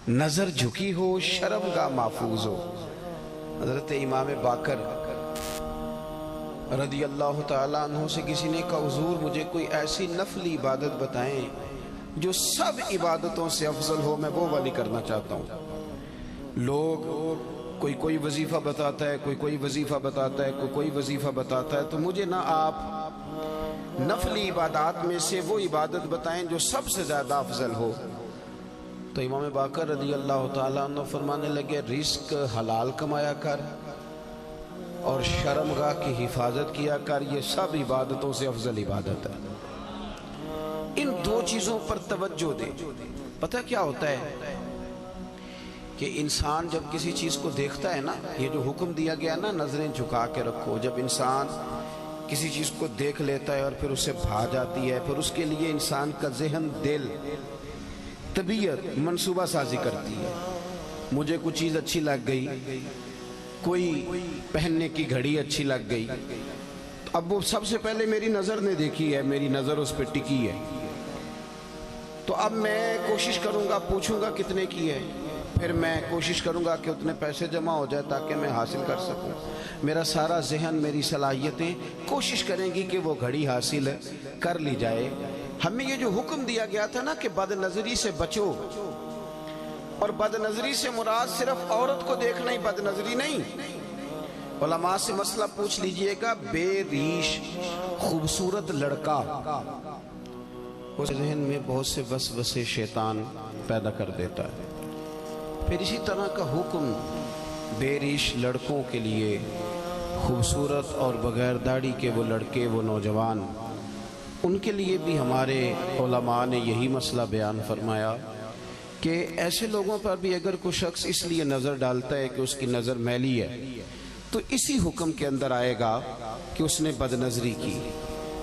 نظر جھکی ہو شرم گاہ محفوظ ہو۔ حضرت امام باقر رضی اللہ تعالیٰ عنہ سے کسی نے کہا حضور مجھے کوئی ایسی نفلی عبادت بتائیں جو سب عبادتوں سے افضل ہو، میں وہ والی کرنا چاہتا ہوں۔ لوگ کوئی وظیفہ بتاتا ہے، کوئی وظیفہ بتاتا ہے، کوئی وظیفہ بتاتا ہے، تو مجھے نہ آپ نفلی عبادات میں سے وہ عبادت بتائیں جو سب سے زیادہ افضل ہو۔ تو امام باقر رضی اللہ تعالیٰ عنہ فرمانے لگے رزق حلال کمایا کر اور شرمگاہ کی حفاظت کیا کر، یہ سب عبادتوں سے افضل عبادت ہے۔ ان دو چیزوں پر توجہ دے۔ پتہ کیا ہوتا ہے کہ انسان جب کسی چیز کو دیکھتا ہے نا، یہ جو حکم دیا گیا نا نظریں جھکا کے رکھو، جب انسان کسی چیز کو دیکھ لیتا ہے اور پھر اسے بھا جاتی ہے، پھر اس کے لیے انسان کا ذہن، دل، طبیعت منصوبہ سازی کرتی ہے۔ مجھے کوئی چیز اچھی لگ گئی، کوئی پہننے کی گھڑی اچھی لگ گئی، اب وہ سب سے پہلے میری نظر نے دیکھی ہے، میری نظر اس پہ ٹکی ہے، تو اب میں کوشش کروں گا، پوچھوں گا کتنے کی ہے، پھر میں کوشش کروں گا کہ اتنے پیسے جمع ہو جائے تاکہ میں حاصل کر سکوں۔ میرا سارا ذہن، میری صلاحیتیں کوشش کریں گی کہ وہ گھڑی حاصل کر لی جائے۔ ہمیں یہ جو حکم دیا گیا تھا نا کہ بد نظری سے بچو، اور بد نظری سے مراد صرف عورت کو دیکھنا ہی بد نظری نہیں۔ علماء سے مسئلہ پوچھ لیجئے گا، بے ریش خوبصورت لڑکا اس ذہن میں بہت سے وسوسے شیطان پیدا کر دیتا ہے۔ پھر اسی طرح کا حکم بے ریش لڑکوں کے لیے، خوبصورت اور بغیر داڑھی کے وہ لڑکے، وہ نوجوان، ان کے لیے بھی ہمارے علماء نے یہی مسئلہ بیان فرمایا کہ ایسے لوگوں پر بھی اگر کوئی شخص اس لیے نظر ڈالتا ہے کہ اس کی نظر میلی ہے تو اسی حکم کے اندر آئے گا کہ اس نے بد نظری کی۔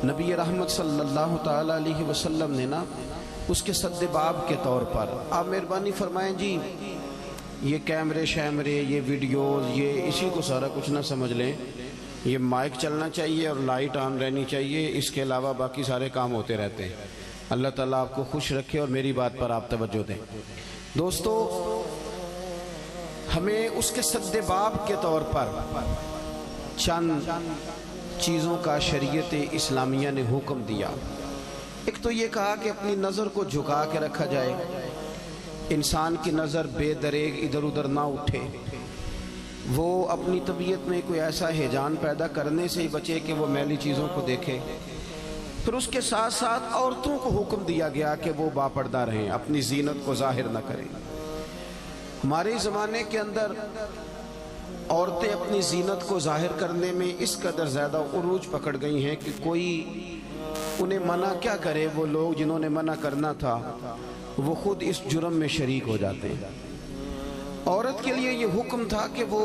نبی رحمت صلی اللہ تعالیٰ علیہ وسلم نے نا اس کے سد باب کے طور پر، آپ مہربانی فرمائیں جی یہ کیمرے شیمرے، یہ ویڈیوز، یہ اسی کو سارا کچھ نہ سمجھ لیں، یہ مائک چلنا چاہیے اور لائٹ آن رہنی چاہیے، اس کے علاوہ باقی سارے کام ہوتے رہتے ہیں۔ اللہ تعالیٰ آپ کو خوش رکھے اور میری بات پر آپ توجہ دیں۔ دوستو، ہمیں اس کے سد باب کے طور پر چند چیزوں کا شریعت اسلامیہ نے حکم دیا۔ ایک تو یہ کہا کہ اپنی نظر کو جھکا کے رکھا جائے، انسان کی نظر بے دریغ ادھر ادھر نہ اٹھے، وہ اپنی طبیعت میں کوئی ایسا ہیجان پیدا کرنے سے ہی بچے کہ وہ میلی چیزوں کو دیکھے۔ پھر اس کے ساتھ ساتھ عورتوں کو حکم دیا گیا کہ وہ باپردہ رہیں، اپنی زینت کو ظاہر نہ کریں۔ ہمارے زمانے کے اندر عورتیں اپنی زینت کو ظاہر کرنے میں اس قدر زیادہ عروج پکڑ گئی ہیں کہ کوئی انہیں منع کیا کرے، وہ لوگ جنہوں نے منع کرنا تھا وہ خود اس جرم میں شریک ہو جاتے ہیں۔ عورت کے لیے یہ حکم تھا کہ وہ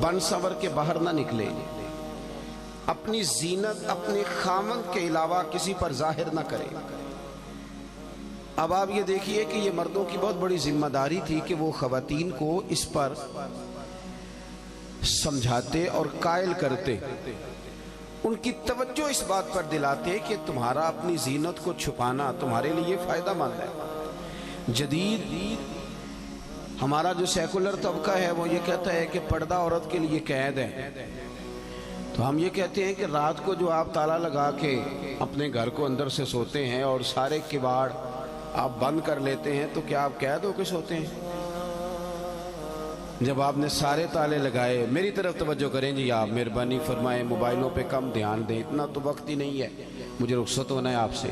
بن سنور کے باہر نہ نکلے، اپنی زینت اپنے خامند کے علاوہ کسی پر ظاہر نہ کرے۔ اب آپ یہ دیکھیے کہ یہ مردوں کی بہت بڑی ذمہ داری تھی کہ وہ خواتین کو اس پر سمجھاتے اور قائل کرتے، ان کی توجہ اس بات پر دلاتے کہ تمہارا اپنی زینت کو چھپانا تمہارے لیے فائدہ مند ہے۔ جدید ہمارا جو سیکولر طبقہ ہے وہ یہ کہتا ہے کہ پردہ عورت کے لیے قید ہے، تو ہم یہ کہتے ہیں کہ رات کو جو آپ تالا لگا کے اپنے گھر کو اندر سے سوتے ہیں اور سارے کباڑ آپ بند کر لیتے ہیں تو کیا آپ قید ہو کے سوتے ہیں؟ جب آپ نے سارے تالے لگائے، میری طرف توجہ کریں جی، آپ مہربانی فرمائیں، موبائلوں پہ کم دھیان دیں، اتنا تو وقت ہی نہیں ہے، مجھے رخصت ہونا ہے آپ سے۔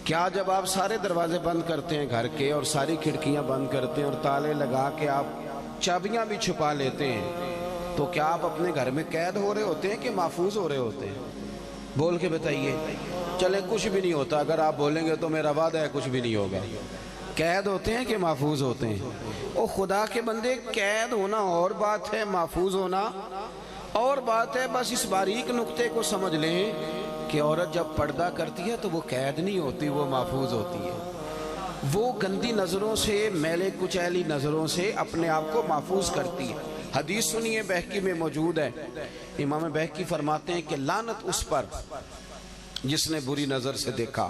کیا جب آپ سارے دروازے بند کرتے ہیں گھر کے اور ساری کھڑکیاں بند کرتے ہیں اور تالے لگا کے آپ چابیاں بھی چھپا لیتے ہیں تو کیا آپ اپنے گھر میں قید ہو رہے ہوتے ہیں کہ محفوظ ہو رہے ہوتے ہیں؟ بول کے بتائیے۔ چلیں کچھ بھی نہیں ہوتا، اگر آپ بولیں گے تو میرا وعدہ ہے کچھ بھی نہیں ہوگا۔ قید ہوتے ہیں کہ محفوظ ہوتے ہیں؟ او خدا کے بندے، قید ہونا اور بات ہے، محفوظ ہونا اور بات ہے۔ بس اس باریک نقطے کو سمجھ لیں کہ عورت جب پردہ کرتی ہے تو وہ قید نہیں ہوتی، وہ محفوظ ہوتی ہے۔ وہ گندی نظروں سے، میلے کچیلی نظروں سے اپنے آپ کو محفوظ کرتی ہے۔ حدیث سنیے، بہقی میں موجود ہے، امام بہقی فرماتے ہیں کہ لعنت اس پر جس نے بری نظر سے دیکھا۔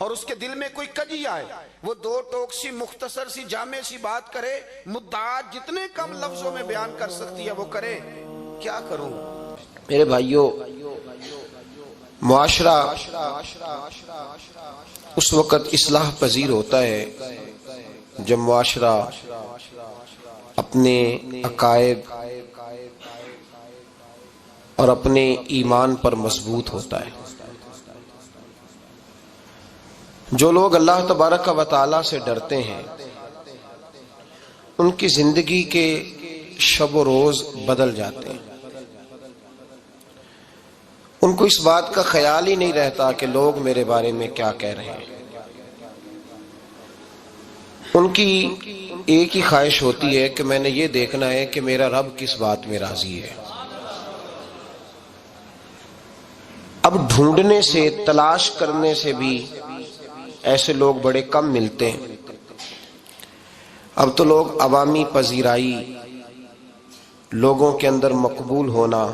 اور اس کے دل میں کوئی کجی آئے، وہ دو ٹوک سی مختصر سی جامع سی بات کرے، مدعات جتنے کم لفظوں میں بیان کر سکتی ہے وہ کرے، کیا کروں؟ میرے بھائیوں، معاشرہ اس وقت اصلاح پذیر ہوتا ہے جب معاشرہ اپنے عقائد اور اپنے ایمان پر مضبوط ہوتا ہے۔ جو لوگ اللہ تبارک و تعالی سے ڈرتے ہیں ان کی زندگی کے شب و روز بدل جاتے ہیں، ان کو اس بات کا خیال ہی نہیں رہتا کہ لوگ میرے بارے میں کیا کہہ رہے ہیں۔ ان کی ایک ہی خواہش ہوتی ہے کہ میں نے یہ دیکھنا ہے کہ میرا رب کس بات میں راضی ہے۔ اب ڈھونڈنے سے، تلاش کرنے سے بھی ایسے لوگ بڑے کم ملتے ہیں۔ اب تو لوگ عوامی پذیرائی، لوگوں کے اندر مقبول ہونا،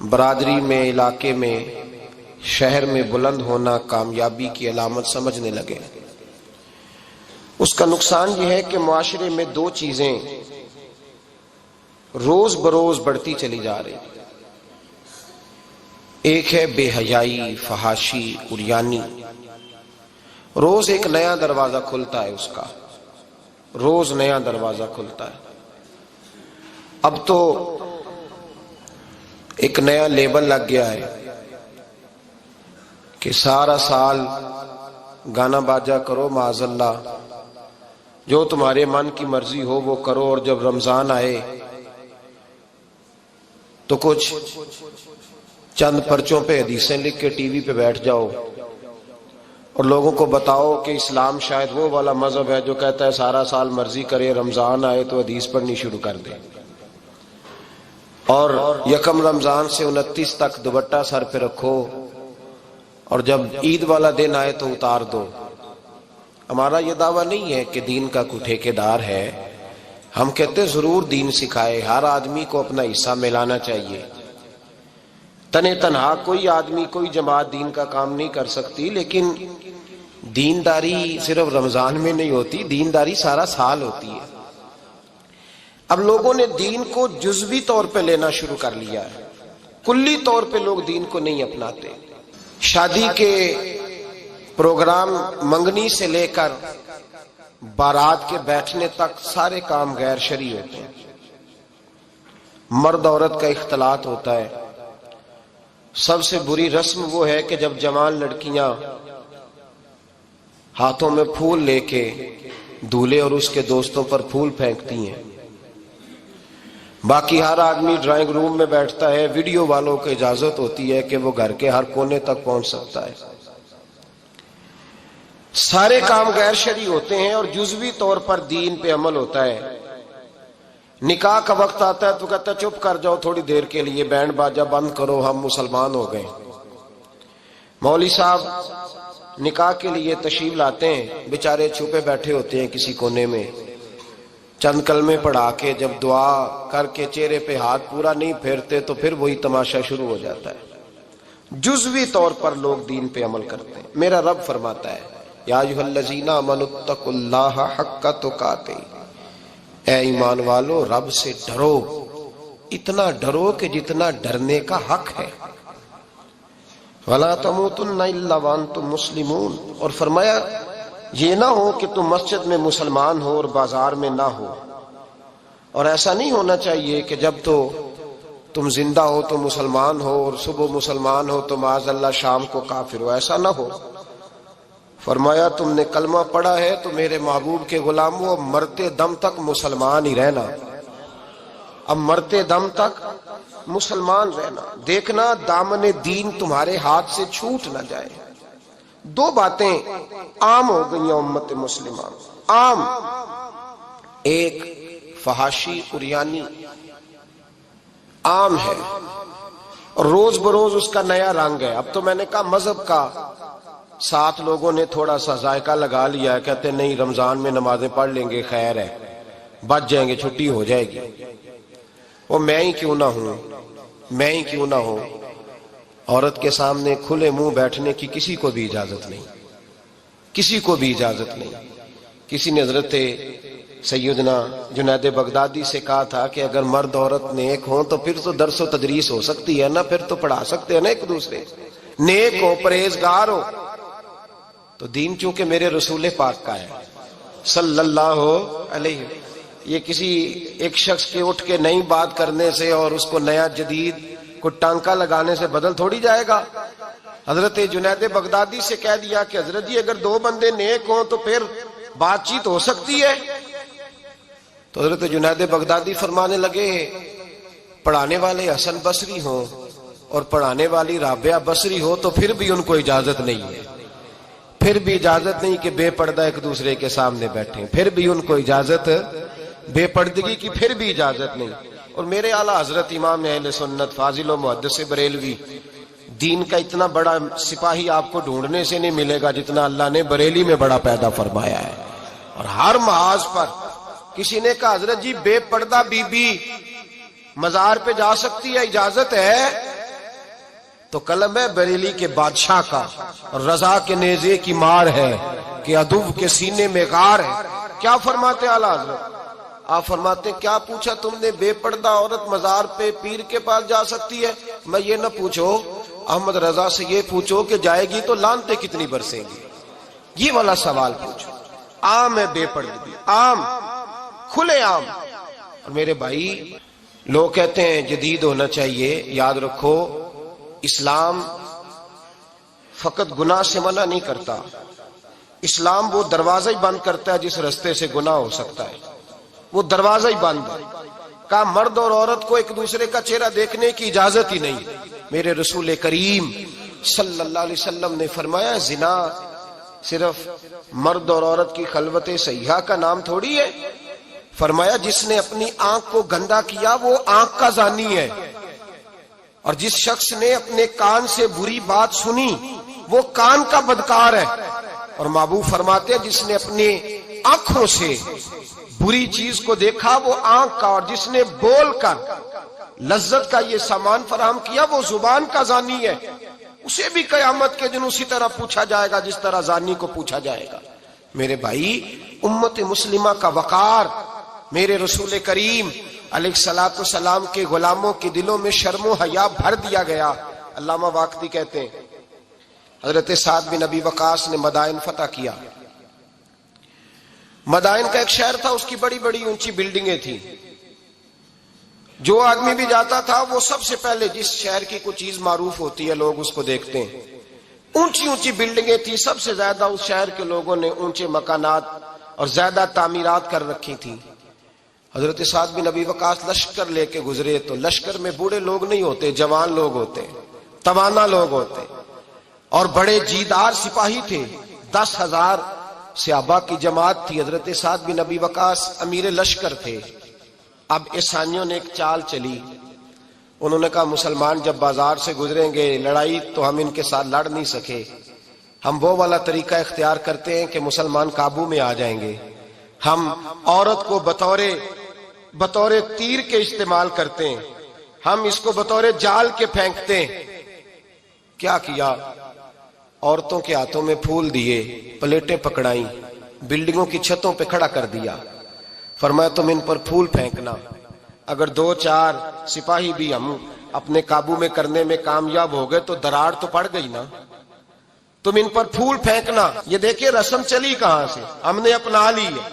برادری میں، علاقے میں، شہر میں بلند ہونا کامیابی کی علامت سمجھنے لگے۔ اس کا نقصان یہ ہے کہ معاشرے میں دو چیزیں روز بروز بڑھتی چلی جا رہی۔ ایک ہے بے حیائی، فحاشی، عریانی۔ روز ایک نیا دروازہ کھلتا ہے اس کا، روز نیا دروازہ کھلتا ہے۔ اب تو ایک نیا لیبل لگ گیا ہے کہ سارا سال گانا باجا کرو، معاذ اللہ، جو تمہارے من کی مرضی ہو وہ کرو، اور جب رمضان آئے تو کچھ چند پرچوں پہ حدیثیں لکھ کے ٹی وی پہ بیٹھ جاؤ اور لوگوں کو بتاؤ کہ اسلام شاید وہ والا مذہب ہے جو کہتا ہے سارا سال مرضی کرے، رمضان آئے تو حدیث پڑھنی شروع کر دے، اور یکم رمضان سے 29 تک دوپٹہ سر پہ رکھو، اور جب عید والا دن آئے تو اتار دو۔ ہمارا یہ دعویٰ نہیں ہے کہ دین کا کوئی ٹھیکیدار ہے، ہم کہتے ضرور دین سکھائے، ہر آدمی کو اپنا حصہ ملانا چاہیے۔ تنے تنہا کوئی آدمی، کوئی جماعت دین کا کام نہیں کر سکتی، لیکن دینداری صرف رمضان میں نہیں ہوتی، دینداری سارا سال ہوتی ہے۔ اب لوگوں نے دین کو جزوی طور پہ لینا شروع کر لیا ہے، کلی طور پہ لوگ دین کو نہیں اپناتے۔ شادی کے پروگرام منگنی سے لے کر بارات کے بیٹھنے تک سارے کام غیر شرعی ہوتے ہیں۔ مرد عورت کا اختلاط ہوتا ہے۔ سب سے بری رسم وہ ہے کہ جب جوان لڑکیاں ہاتھوں میں پھول لے کے دولہے اور اس کے دوستوں پر پھول پھینکتی ہیں، باقی ہر آدمی ڈرائنگ روم میں بیٹھتا ہے، ویڈیو والوں کو اجازت ہوتی ہے کہ وہ گھر کے ہر کونے تک پہنچ سکتا ہے۔ سارے کام غیر شرعی ہوتے ہیں اور جزوی طور پر دین پہ عمل ہوتا ہے۔ نکاح کا وقت آتا ہے تو کہتا ہے چپ کر جاؤ تھوڑی دیر کے لیے، بینڈ باجا بند کرو، ہم مسلمان ہو گئے۔ مولوی صاحب نکاح کے لیے تشریف لاتے ہیں، بیچارے چھپے بیٹھے ہوتے ہیں کسی کونے میں، چند کلمے پڑھا کے جب دعا کر کے چہرے پہ ہاتھ پورا نہیں پھیرتے تو پھر وہی تماشا شروع ہو جاتا ہے۔ جزوی طور پر لوگ دین پہ عمل کرتے ہیں۔ میرا رب فرماتا ہے یا ایھا الذین آمنوا اتقوا اللہ حق تقاتہ، اے ایمان والو رب سے ڈرو، اتنا ڈرو کہ جتنا ڈرنے کا حق ہے۔ وَلَا تَمُوتُنَّ إِلَّا وَأَنْتُمْ مُسْلِمُونَ، اور فرمایا یہ نہ ہو کہ تم مسجد میں مسلمان ہو اور بازار میں نہ ہو، اور ایسا نہیں ہونا چاہیے کہ جب تو تم زندہ ہو تو مسلمان ہو اور صبح مسلمان ہو تو معاذ اللہ شام کو کافر ہو، ایسا نہ ہو۔ فرمایا تم نے کلمہ پڑھا ہے تو میرے محبوب کے غلاموں اب مرتے دم تک مسلمان ہی رہنا، اب مرتے دم تک مسلمان رہنا، دیکھنا دامن دین تمہارے ہاتھ سے چھوٹ نہ جائے۔ دو باتیں عام ہو گئی ہیں امت مسلمہ، عام، ایک فحاشی عریانی عام ہے، اور روز بروز اس کا نیا رنگ ہے۔ اب تو میں نے کہا مذہب کا ساتھ لوگوں نے تھوڑا سا ذائقہ لگا لیا ہے، کہتے نہیں رمضان میں نمازیں پڑھ لیں گے، خیر ہے، بچ جائیں گے، چھٹی ہو جائے گی۔ وہ میں ہی کیوں نہ ہوں، میں ہی کیوں نہ ہوں، عورت کے سامنے کھلے منہ بیٹھنے کی کسی کو بھی اجازت نہیں۔ کسی کو بھی اجازت نہیں. کسی نے حضرت سیدنا جنید بغدادی سے کہا تھا کہ اگر مرد عورت نیک ہوں تو پھر تو درس و تدریس ہو سکتی ہے نا, پھر تو پڑھا سکتے ہیں نا ایک دوسرے, نیک ہو پرہیزگار ہو. تو دین چونکہ میرے رسول پاک کا ہے صلی اللہ علیہ, یہ کسی ایک شخص کے اٹھ کے نئی بات کرنے سے اور اس کو نیا جدید کو ٹانکا لگانے سے بدل تھوڑی جائے گا. حضرت جنید بغدادی سے کہہ دیا کہ حضرت جی اگر دو بندے نیک ہوں تو پھر بات چیت ہو سکتی ہے. تو حضرت جنید بغدادی فرمانے لگے پڑھانے والے حسن بصری ہوں اور پڑھانے والی رابعہ بصری ہو تو پھر بھی ان کو اجازت نہیں ہے, پھر بھی اجازت نہیں کہ بے پردہ ایک دوسرے کے سامنے بیٹھیں, پھر بھی ان کو اجازت, بے پردگی کی پھر بھی اجازت نہیں. اور میرے اعلیٰ حضرت امام اہل سنت فاضل و محدث بریلوی, دین کا اتنا بڑا سپاہی آپ کو ڈھونڈنے سے نہیں ملے گا جتنا اللہ نے بریلی میں بڑا پیدا فرمایا ہے. اور ہر محاذ پر کسی نے کہا حضرت جی بے پردہ بی بی مزار پہ جا سکتی ہے, اجازت ہے؟ تو قلم ہے بریلی کے بادشاہ کا اور رضا کے نیزے کی مار ہے کہ عدو کے سینے میں غار ہے. کیا فرماتے اعلیٰ حضرت؟ آپ فرماتے کیا پوچھا تم نے, بے پردہ عورت مزار پہ پیر کے پاس جا سکتی ہے؟ میں یہ نہ پوچھو احمد رضا سے, یہ پوچھو کہ جائے گی تو لانتے کتنی برسیں گی, یہ والا سوال پوچھو. عام ہے بے پردگی, عام, کھلے عام. اور میرے بھائی لوگ کہتے ہیں جدید ہونا چاہیے, یاد رکھو اسلام فقط گناہ سے منع نہیں کرتا, اسلام وہ دروازہ ہی بند کرتا ہے جس رستے سے گناہ ہو سکتا ہے, وہ دروازہ ہی بند ہے. کہا مرد اور عورت کو ایک دوسرے کا چہرہ دیکھنے کی اجازت ہی نہیں. میرے رسول کریم صلی اللہ علیہ وسلم نے فرمایا زنا صرف مرد اور عورت کی خلوت صحیحہ کا نام تھوڑی ہے. فرمایا جس نے اپنی آنکھ کو گندا کیا وہ آنکھ کا زانی ہے, اور جس شخص نے اپنے کان سے بری بات سنی وہ کان کا بدکار ہے. اور محبوب فرماتے ہیں جس نے اپنے آنکھوں سے بری چیز کو دیکھا وہ آنکھ کا, اور جس نے بول کر لذت کا یہ سامان فراہم کیا وہ زبان کا زانی ہے. اسے بھی قیامت کے دن اسی طرح پوچھا جائے گا جس طرح زانی کو پوچھا جائے گا. میرے بھائی امت مسلمہ کا وقار میرے رسول کریم علیہ الصلوۃ والسلام کے غلاموں کے دلوں میں شرم و حیا بھر دیا گیا. علامہ واقدی کہتے ہیں حضرت سعد بن ابی وقاص نے مدائن فتح کیا. مدائن کا ایک شہر تھا, اس کی بڑی بڑی اونچی بلڈنگیں تھیں. جو آدمی بھی جاتا تھا وہ سب سے پہلے جس شہر کی کوئی چیز معروف ہوتی ہے لوگ اس کو دیکھتے ہیں. اونچی اونچی بلڈنگیں تھیں, سب سے زیادہ اس شہر کے لوگوں نے اونچے مکانات اور زیادہ تعمیرات کر رکھی تھیں. حضرت سعد بن ابی وقاص لشکر لے کے گزرے تو لشکر میں بوڑھے لوگ نہیں ہوتے, جوان لوگ ہوتے, توانا لوگ ہوتے, اور بڑے جیدار سپاہی تھے. 10,000 صحابہ کی جماعت تھی. حضرت سعد بن ابی وقاص امیر لشکر تھے. اب عیسائیوں نے ایک چال چلی, انہوں نے کہا مسلمان جب بازار سے گزریں گے لڑائی تو ہم ان کے ساتھ لڑ نہیں سکے, ہم وہ والا طریقہ اختیار کرتے ہیں کہ مسلمان قابو میں آ جائیں گے. ہم عورت کو بطور تیر کے استعمال کرتے ہیں, ہم اس کو بطور جال کے پھینکتے ہیں. کیا کیا؟ عورتوں کے ہاتھوں میں پھول دیے, پلیٹیں پکڑائیں, بلڈنگوں کی چھتوں پہ کھڑا کر دیا. فرمایا تم ان پر پھول پھینکنا, اگر 2-4 سپاہی بھی ہم اپنے قابو میں کرنے میں کامیاب ہو گئے تو دراڑ تو پڑ گئی نا, تم ان پر پھول پھینکنا. یہ دیکھیں رسم چلی کہاں سے, ہم نے اپنا لی ہے,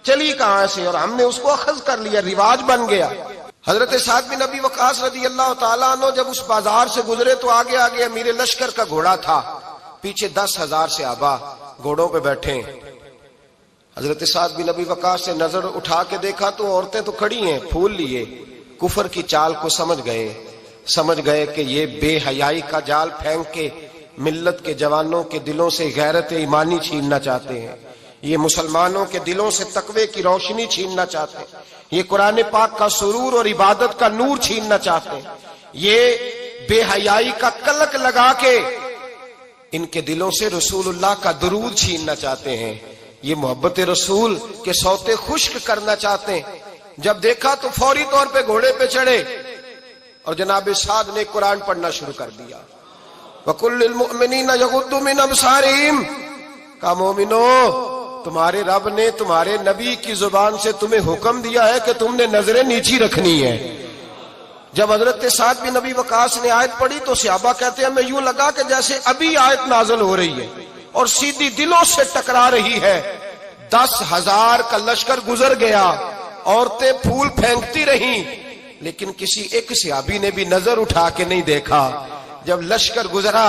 چلی کہاں سے اور ہم نے اس کو اخذ کر لیا, رواج بن گیا. حضرت سعد بن ابی وقاص رضی اللہ تعالیٰ عنہ جب اس بازار سے گزرے تو آگے آگے امیر لشکر کا گھوڑا تھا, پیچھے 10,000 صحابہ گھوڑوں پہ بیٹھے. حضرت سعد بن ابی وقاص سے نظر اٹھا کے دیکھا تو عورتیں تو کھڑی ہیں پھول لیے. کفر کی چال کو سمجھ گئے کہ یہ بے حیائی کا جال پھینک کے ملت کے جوانوں کے دلوں سے غیرت ایمانی چھیننا چاہتے ہیں, یہ مسلمانوں کے دلوں سے تقوی کی روشنی چھیننا چاہتے ہیں, یہ قرآن پاک کا سرور اور عبادت کا نور چھیننا چاہتے ہیں, یہ بے حیائی کا کلک لگا کے ان کے دلوں سے رسول اللہ کا درود چھیننا چاہتے ہیں, یہ محبت رسول کے سوتے خشک کرنا چاہتے ہیں. جب دیکھا تو فوری طور پہ گھوڑے پہ چڑھے اور جناب سعد نے قرآن پڑھنا شروع کر دیا. وَقُلْ لِلْمُؤْمِنِينَ يَغُضُّوا مِنْ أَبْصَارِهِمْ کہا مومنو، تمہارے رب نے تمہارے نبی کی زبان سے تمہیں حکم دیا ہے کہ تم نے نظریں نیچی رکھنی ہے۔ جب حضرت سعد بن نبی وقاص نے آیت پڑھی تو صحابہ کہتے ہیں ہمیں یوں لگا کہ جیسے ابھی آیت نازل ہو رہی ہے اور سیدھی دلوں سے ٹکرا رہی ہے۔ 10,000 کا لشکر گزر گیا، عورتیں پھول پھینکتی رہیں، لیکن کسی ایک صحابی نے بھی نظر اٹھا کے نہیں دیکھا۔ جب لشکر گزرا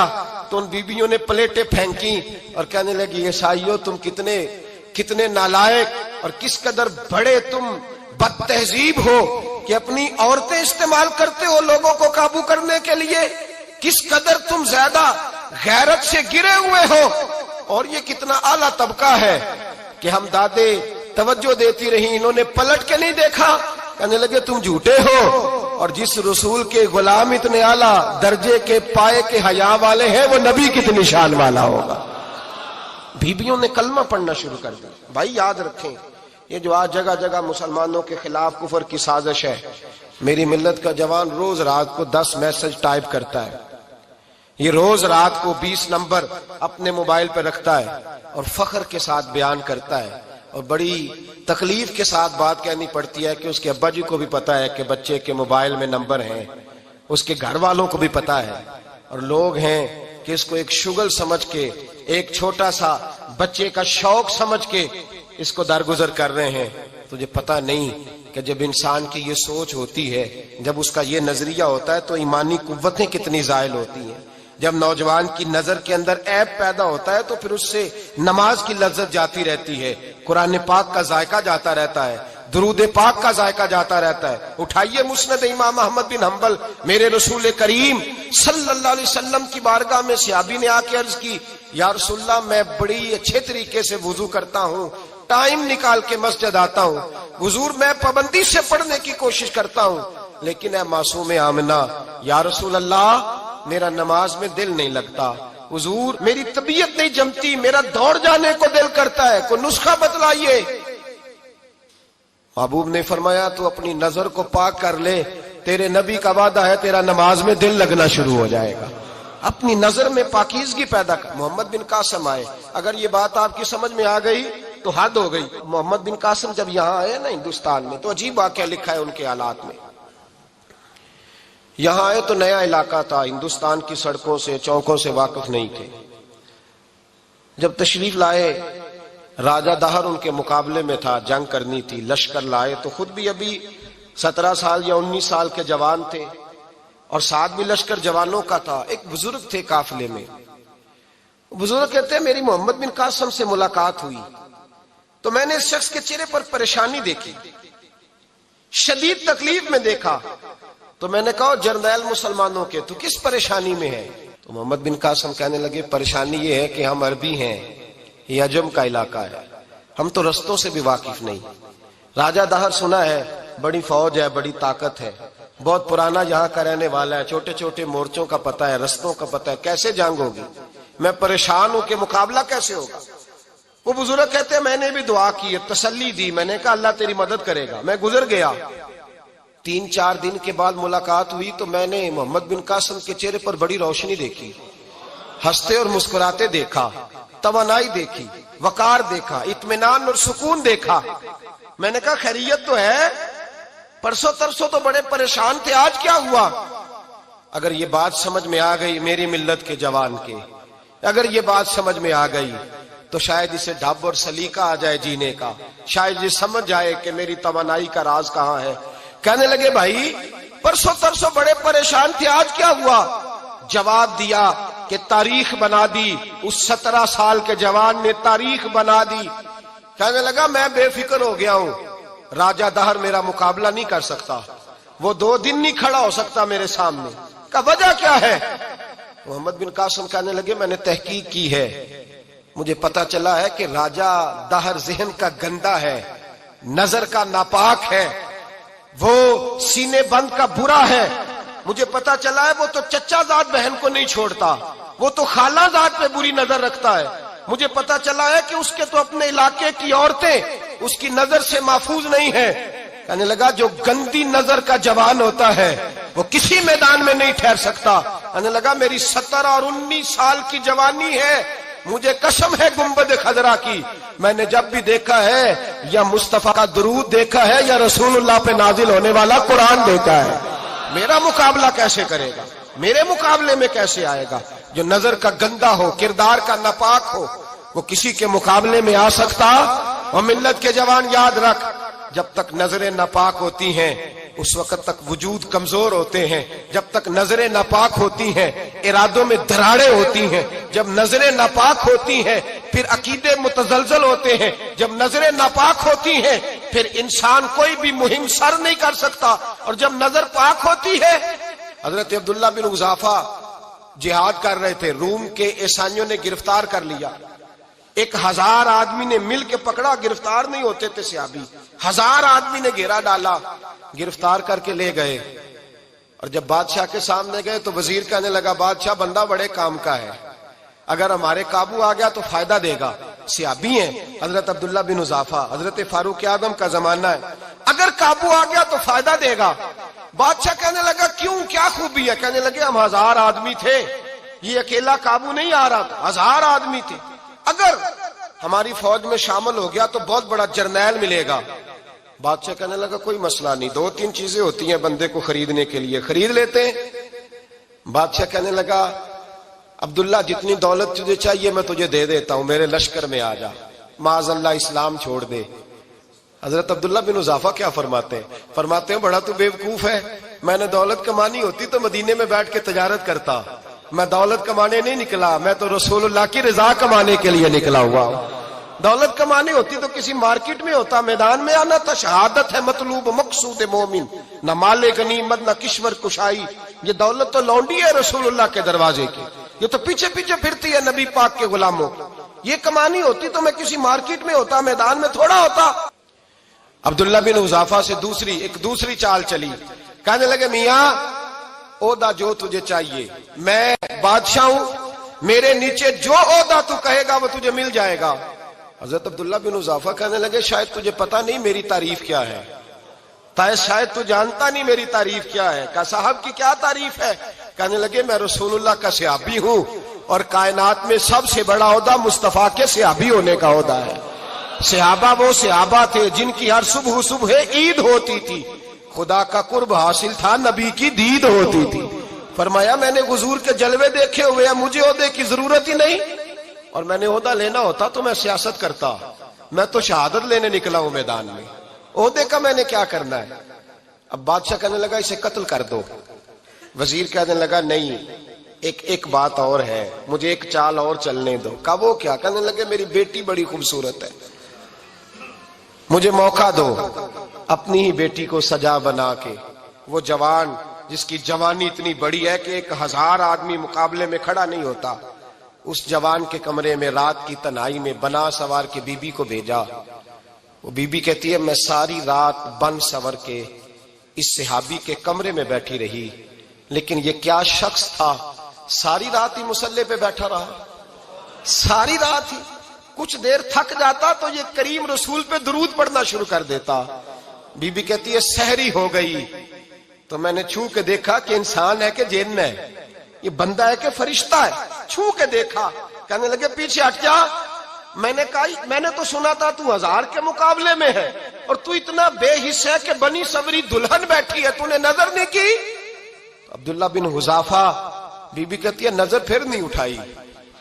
تو ان بیبیوں نے پلیٹیں پھینکی اور کہنے لگی عیسائیوں تم کتنے نالائق اور کس قدر بڑے تم بد تہذیب ہو کہ اپنی عورتیں استعمال کرتے ہو لوگوں کو قابو کرنے کے لیے، کس قدر تم زیادہ غیرت سے گرے ہوئے ہو، اور یہ کتنا اعلیٰ طبقہ ہے کہ ہم دادے توجہ دیتی رہی، انہوں نے پلٹ کے نہیں دیکھا۔ کہنے لگے تم جھوٹے ہو، اور جس رسول کے غلام اتنے اعلیٰ درجے کے پائے کے حیا والے ہیں وہ نبی کتنی شان والا ہوگا۔ بیبیوں نے کلمہ پڑھنا شروع کر دیا۔ بھائی یاد رکھیں، یہ جو آج جگہ جگہ مسلمانوں کے خلاف کفر کی سازش ہے، میری ملت کا جوان روز رات کو 10 میسج ٹائپ کرتا ہے، یہ روز رات کو 20 نمبر اپنے موبائل پہ رکھتا ہے اور فخر کے ساتھ بیان کرتا ہے، اور بڑی تکلیف کے ساتھ بات کہنی پڑتی ہے کہ اس کے ابا جی کو بھی پتا ہے کہ بچے کے موبائل میں نمبر ہیں، اس کے گھر والوں کو بھی پتا ہے، اور لوگ ہیں کہ اس کو ایک شغل سمجھ کے، ایک چھوٹا سا بچے کا شوق سمجھ کے اس کو درگزر کر رہے ہیں۔ تجھے پتا نہیں کہ جب انسان کی یہ سوچ ہوتی ہے، جب اس کا یہ نظریہ ہوتا ہے تو ایمانی قوتیں کتنی زائل ہوتی ہیں۔ جب نوجوان کی نظر کے اندر عیب پیدا ہوتا ہے تو پھر اس سے نماز کی لذت جاتی رہتی ہے، قرآن پاک کا ذائقہ جاتا رہتا ہے، درود پاک کا ذائقہ جاتا رہتا ہے۔ اٹھائیے مسند امام احمد بن حنبل، میرے رسول کریم صلی اللہ علیہ وسلم کی بارگاہ میں صحابی نے آ کے عرض کی، یا رسول اللہ میں بڑی اچھے طریقے سے وضو کرتا ہوں، ٹائم نکال کے مسجد آتا ہوں، حضور میں پابندی سے پڑھنے کی کوشش کرتا ہوں، لیکن اے معصوم آمنہ، یا رسول اللہ میرا نماز میں دل نہیں لگتا، حضور میری طبیعت نہیں جمتی، میرا دوڑ جانے کو دل کرتا ہے، کوئی نسخہ بتلائیے۔ محبوب نے فرمایا تو اپنی نظر کو پاک کر لے، تیرے نبی کا وعدہ ہے تیرا نماز میں دل لگنا شروع ہو جائے گا۔ اپنی نظر میں پاکیزگی پیدا کر۔ محمد بن قاسم آئے، اگر یہ بات آپ کی سمجھ میں آ گئی تو حد ہو گئی۔ محمد بن قاسم جب یہاں آئے نا ہندوستان میں، تو عجیب واقعہ لکھا ہے ان کے حالات میں۔ یہاں آئے تو نیا علاقہ تھا، ہندوستان کی سڑکوں سے چوکوں سے واقف نہیں تھے۔ جب تشریف لائے، راجہ دہر ان کے مقابلے میں تھا، جنگ کرنی تھی، لشکر لائے تو خود بھی ابھی 17 سال یا 19 سال کے جوان تھے، اور ساتھ بھی لشکر جوانوں کا تھا۔ ایک بزرگ تھے قافلے میں، بزرگ کہتے ہیں میری محمد بن قاسم سے ملاقات ہوئی تو میں نے اس شخص کے چہرے پر پریشانی دیکھی، شدید تکلیف میں دیکھا، تو میں نے کہا جرنیل مسلمانوں کے تو کس پریشانی میں ہے؟ تو محمد بن قاسم کہنے لگے پریشانی یہ ہے کہ ہم عربی ہیں، یہ عجم کا علاقہ ہے، ہم تو رستوں سے بھی واقف نہیں۔ راجہ دہر سنا ہے، بڑی فوج ہے، بڑی طاقت ہے، بہت پرانا یہاں کا رہنے والا ہے، چھوٹے چھوٹے مورچوں کا پتہ ہے، رستوں کا پتہ ہے، کیسے جنگ ہوگی؟ میں پریشان ہوں کہ مقابلہ کیسے ہوگا؟ وہ بزرگ کہتے ہیں میں نے بھی دعا کی، تسلی دی، میں نے کہا اللہ تیری مدد کرے گا۔ میں گزر گیا، 3-4 دن کے بعد ملاقات ہوئی تو میں نے محمد بن قاسم کے چہرے پر بڑی روشنی دیکھی، ہنستے اور مسکراتے دیکھا، توانائی دیکھی، وقار دیکھا، اطمینان اور سکون دیکھا۔ میں نے کہا خیریت تو ہے، پرسوں ترسوں تو بڑے پریشان تھے، آج کیا ہوا؟ اگر یہ بات سمجھ میں آ گئی میری ملت کے جوان کے، اگر یہ بات سمجھ میں آ گئی تو شاید اسے ڈھب اور سلیقہ آ جائے جینے کا، شاید یہ سمجھ جائے کہ میری توانائی کا راز کہاں ہے۔ کہنے لگے بھائی پرسوں ترسوں بڑے پریشان تھے، آج کیا ہوا؟ جواب دیا کہ تاریخ بنا دی، اس 17 سال کے جوان نے تاریخ بنا دی۔ کہنے لگا میں بے فکر ہو گیا ہوں، راجہ دہر میرا مقابلہ نہیں کر سکتا، وہ 2 دن نہیں کھڑا ہو سکتا میرے سامنے۔ کا وجہ کیا ہے؟ محمد بن قاسم کہنے لگے میں نے تحقیق کی ہے، مجھے پتا چلا ہے کہ راجہ دہر ذہن کا گندا ہے، نظر کا ناپاک ہے، وہ سینے بند کا برا ہے، مجھے پتا چلا ہے وہ تو چچا زاد بہن کو نہیں چھوڑتا، وہ تو خالہ زاد پہ بری نظر رکھتا ہے، مجھے پتا چلا ہے کہ اس کے تو اپنے علاقے کی عورتیں اس کی نظر سے محفوظ نہیں ہیں۔ کہنے لگا جو گندی نظر کا جوان ہوتا ہے وہ کسی میدان میں نہیں ٹھہر سکتا۔ کہنے لگا میری 17 اور 19 سال کی جوانی ہے، مجھے قسم ہے گنبد خضرا کی، میں نے جب بھی دیکھا ہے یا مصطفیٰ کا درود دیکھا ہے یا رسول اللہ پہ نازل ہونے والا قرآن دیکھا ہے۔ میرا مقابلہ کیسے کرے گا؟ میرے مقابلے میں کیسے آئے گا؟ جو نظر کا گندا ہو، کردار کا ناپاک ہو، وہ کسی کے مقابلے میں آ سکتا؟ اور ملت کے جوان یاد رکھ، جب تک نظریں ناپاک ہوتی ہیں اس وقت تک وجود کمزور ہوتے ہیں، جب تک نظریں ناپاک ہوتی ہیں ارادوں میں دراڑیں ہوتی ہیں، جب نظریں ناپاک ہوتی ہیں پھر عقیدے متزلزل ہوتے ہیں، جب نظریں ناپاک ہوتی ہیں پھر انسان کوئی بھی مہم سر نہیں کر سکتا، اور جب نظر پاک ہوتی ہے۔ حضرت عبداللہ بن حذافہ جہاد کر رہے تھے، روم کے عیسائیوں نے گرفتار کر لیا، 1000 آدمی نے مل کے پکڑا، گرفتار نہیں ہوتے تھے صحابی، 1000 آدمی نے گھیرا ڈالا، گرفتار کر کے لے گئے، اور جب بادشاہ کے سامنے گئے تو وزیر کہنے لگا بادشاہ بندہ بڑے کام کا ہے، اگر ہمارے قابو آ گیا تو فائدہ دے گا، صحابی ہیں حضرت عبداللہ بن حذافہ، حضرت فاروق اعظم کا زمانہ ہے، اگر قابو آ گیا تو فائدہ دے گا۔ بادشاہ کہنے لگا کیوں، کیا خوبی ہے؟ کہنے لگے ہم 1000 آدمی تھے، یہ اکیلا قابو نہیں آ رہا تھا، 1000 آدمی تھے، اگر ہماری فوج میں شامل ہو گیا تو بہت بڑا جرنیل ملے گا۔ بادشاہ کہنے لگا کوئی مسئلہ نہیں، 2-3 چیزیں ہوتی ہیں بندے کو خریدنے کے لیے، خرید لیتے ہیں۔ بادشاہ کہنے لگا عبداللہ جتنی دولت تجھے چاہیے میں تجھے دے دیتا ہوں، میرے لشکر میں آ جا، معاذ اللہ اسلام چھوڑ دے۔ حضرت عبداللہ بن حذافہ کیا فرماتے ہیں بڑا تو بیوقوف ہے، میں نے دولت کمانی ہوتی تو مدینے میں بیٹھ کے تجارت کرتا، میں دولت کمانے نہیں نکلا، میں تو رسول اللہ کی رضا کمانے کے لیے نکلا ہوا ہوں۔ دولت کمانی ہوتی تو کسی مارکیٹ میں ہوتا، میدان میں آنا تھا، شہادت ہے مطلوب مقصود مومن، نہ مال غنیمت نہ کشور کشائی، یہ دولت تو لونڈی ہے رسول اللہ کے دروازے کی، یہ تو پیچھے پیچھے پھرتی ہے نبی پاک کے غلاموں، یہ کمانی ہوتی تو میں کسی مارکیٹ میں ہوتا، میدان میں تھوڑا ہوتا۔ عبداللہ بن حذافہ سے دوسری چال چلی، کہنے لگے میاں عہدہ جو تجھے چاہیے، میں بادشاہ ہوں، میرے نیچے جو عہدہ تو کہے گا وہ تجھے مل جائے گا۔ حضرت عبداللہ بن حذافہ کہنے لگے شاید تجھے پتہ نہیں میری تعریف کیا ہے، شاید تو جانتا نہیں میری تعریف کیا ہے۔ کہا صاحب کی کیا تعریف ہے؟ کہنے لگے میں رسول اللہ کا صحابی ہوں، اور کائنات میں سب سے بڑا عہدہ مصطفیٰ کے صحابی ہونے کا عہدہ ہے۔ صحابہ وہ صحابہ تھے جن کی ہر صبح عید ہوتی تھی، خدا کا قرب حاصل تھا، نبی کی دید ہوتی تھی۔ فرمایا میں نے حضور کے جلوے دیکھے ہوئے ہیں، مجھے عہدے کی ضرورت ہی نہیں، اور میں نے عہدہ لینا ہوتا تو میں سیاست کرتا، میں تو شہادت لینے نکلا ہوں میدان میں، عہدے کا میں نے کیا کرنا ہے؟ اب بادشاہ کہنے لگا اسے قتل کر دو۔ وزیر کہنے لگا نہیں، ایک بات اور ہے، مجھے ایک چال اور چلنے دو۔ کہا وہ کیا؟ کہنے لگے میری بیٹی بڑی خوبصورت ہے، مجھے موقع دو، اپنی ہی بیٹی کو سجا بنا کے، وہ جوان جس کی جوانی اتنی بڑی ہے کہ 1000 آدمی مقابلے میں کھڑا نہیں ہوتا، اس جوان کے کمرے میں رات کی تنہائی میں بنا سوار کے بی بی کو بھیجا۔ وہ بی بی کہتی ہے میں ساری رات بن سور کے اس صحابی کے کمرے میں بیٹھی رہی، لیکن یہ کیا شخص تھا، ساری رات ہی مسلح پہ بیٹھا رہا، ساری رات ہی، کچھ دیر تھک جاتا تو یہ کریم رسول پہ درود پڑھنا شروع کر دیتا۔ بی بی کہتی ہے سحری ہو گئی تو میں نے چھو کے دیکھا کہ انسان ہے کہ جن ہے، یہ بندہ ہے کہ فرشتہ ہے، چھو کے دیکھا۔ کہنے لگے پیچھے ہٹ جا۔ میں نے کہا میں نے تو سنا تھا تو 1000 کے مقابلے میں ہے، اور تو اتنا بے حس ہے کہ بنی سوری دلہن بیٹھی ہے، تو نے نظر نہیں کی؟ عبداللہ بن حذافہ، بی بی کہتی ہے نظر پھر نہیں اٹھائی،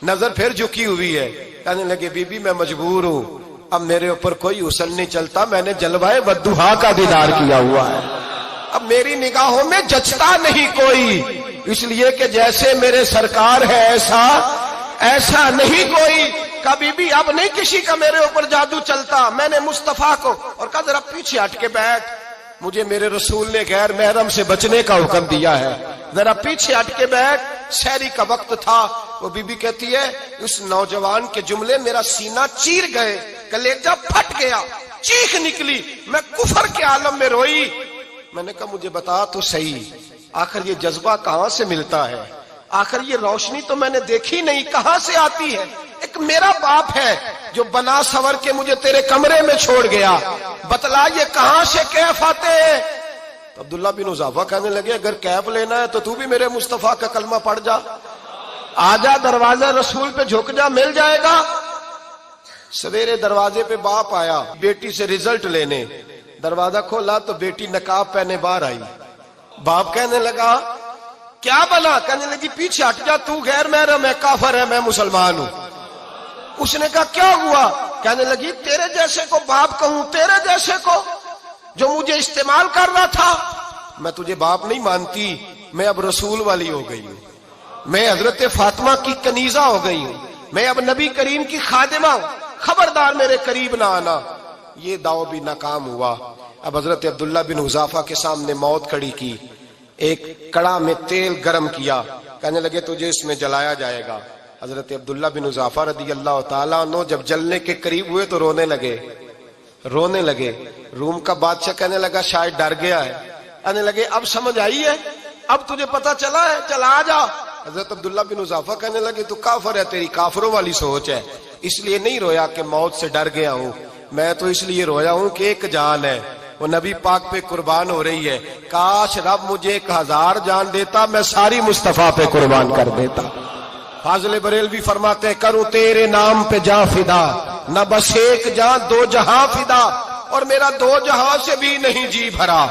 نظر پھر جھکی ہوئی ہے۔ کہنے لگے بی بی میں مجبور ہوں، اب میرے اوپر کوئی حسن نہیں چلتا، میں نے جلوائے بدوہا کا دیدار کیا ہوا ہے، اب میری نگاہوں میں جچتا نہیں کوئی، اس لیے کہ جیسے میرے سرکار ہے ایسا نہیں کوئی۔ کبھی بھی اب نہیں کسی کا میرے اوپر جادو چلتا، میں نے مصطفیٰ کو، اور کہا ذرا پیچھے ہٹ کے بیٹھ، مجھے میرے رسول نے غیر محرم سے بچنے کا حکم دیا ہے، ذرا پیچھے ہٹ کے بیٹھ۔ سحری کا وقت تھا، وہ بی بی کہتی ہے اس نوجوان کے جملے میرا سینہ چیر گئے، کلیجہ پھٹ گیا، چیخ نکلی، میں کفر کے عالم میں روئی۔ میں نے کہا مجھے بتا تو صحیح، آخر یہ جذبہ کہاں سے ملتا ہے، آخر یہ روشنی تو میں نے دیکھی نہیں، کہاں سے آتی ہے؟ ایک میرا باپ ہے جو بنا سور کے مجھے تیرے کمرے میں چھوڑ گیا، بتلا یہ کہاں سے کیف آتے ہیں؟ عبداللہ بن حذافہ کہنے لگے اگر کیف لینا ہے تو بھی میرے مصطفیٰ کا کلمہ پڑھ جا، آجا دروازہ رسول پہ جھک جا، مل جائے گا۔ سویرے دروازے پہ باپ آیا بیٹی سے رزلٹ لینے، دروازہ کھولا تو بیٹی نقاب پہنے باہر آئی۔ باپ کہنے لگا کیا بنا؟ کہنے لگی پیچھے ہٹ جا، تو غیر محرم ہے، کافر ہے، میں مسلمان ہوں۔ اس نے کہا کیا ہوا؟ کہنے لگی تیرے جیسے کو باپ کہوں، تیرے جیسے کو جو مجھے استعمال کر رہا تھا، میں تجھے باپ نہیں مانتی، میں اب رسول والی ہو گئی ہوں، میں حضرت فاطمہ کی کنیزہ ہو گئی ہوں، میں اب نبی کریم کی خادمہ ہوں، خبردار میرے قریب نہ آنا۔ یہ داؤ بھی ناکام ہوا۔ اب حضرت عبداللہ بن حذافہ کے سامنے موت کھڑی کی، ایک کڑا میں تیل گرم کیا، کہنے لگے تجھے اس میں جلایا جائے گا۔ حضرت عبداللہ بن حذافہ رضی اللہ تعالیٰ عنہ جب جلنے کے قریب ہوئے تو رونے لگے۔ روم کا بادشاہ کہنے لگا شاید ڈر گیا ہے، کہنے لگے اب سمجھ آئی ہے، اب تجھے پتا چلا ہے، چلا آ جا۔ حضرت عبداللہ بن حذافہ کہنے لگے تو کافر ہے، تیری کافروں والی سوچ ہے، اس لیے نہیں رویا کہ موت سے ڈر گیا ہوں، میں تو اس لیے رویا ہوں کہ ایک جان ہے، وہ نبی پاک پہ قربان ہو رہی ہے، کاش رب مجھے 1000 جان دیتا، میں ساری مصطفیٰ پہ قربان کر دیتا۔ فاضل بریلوی فرماتے ہیں کروں تیرے نام پہ جاں فدا، نہ بس ایک جاں 2 جہاں فدا، اور میرا 2 جہاں سے بھی نہیں جی بھرا،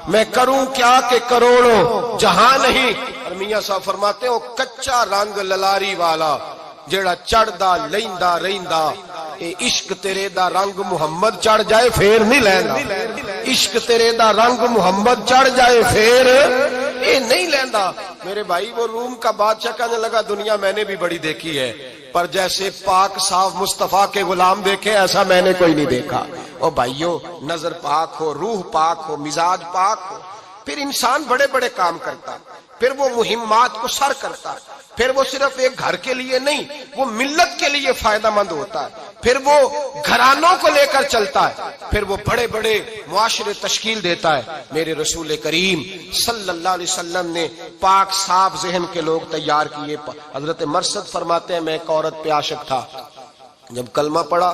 میں کروں کیا کہ کروڑوں جہاں نہیں۔ اور میاں صاحب فرماتے ہیں وہ کچا رنگ للاری والا جیڑا چڑھدا لیندا رہندا، اے عشق تیرے دا رنگ محمد چڑھ جائے پھر نہیں لیندا، عشق تیرے دا رنگ محمد چڑھ جائے پھر اے نہیں لیندا۔ میرے بھائی وہ روم کا بادشاہ کہنے لگا دنیا میں نے بھی بڑی دیکھی ہے، پر جیسے پاک صاف مصطفیٰ کے غلام دیکھے ایسا میں نے کوئی نہیں دیکھا۔ او بھائیو، نظر پاک ہو، روح پاک ہو، مزاج پاک ہو، پھر انسان بڑے بڑے کام کرتا، پھر وہ مہمات کو سر کرتا، پھر وہ صرف ایک گھر کے لیے نہیں، وہ ملت کے لیے فائدہ مند ہوتا ہے، پھر وہ گھرانوں کو لے کر چلتا ہے، پھر وہ بڑے بڑے معاشرے تشکیل دیتا ہے۔ میرے رسول کریم صلی اللہ علیہ وسلم نے پاک صاف ذہن کے لوگ تیار کیے۔ حضرت مرثد فرماتے ہیں میں ایک عورت پہ عاشق تھا، جب کلمہ پڑھا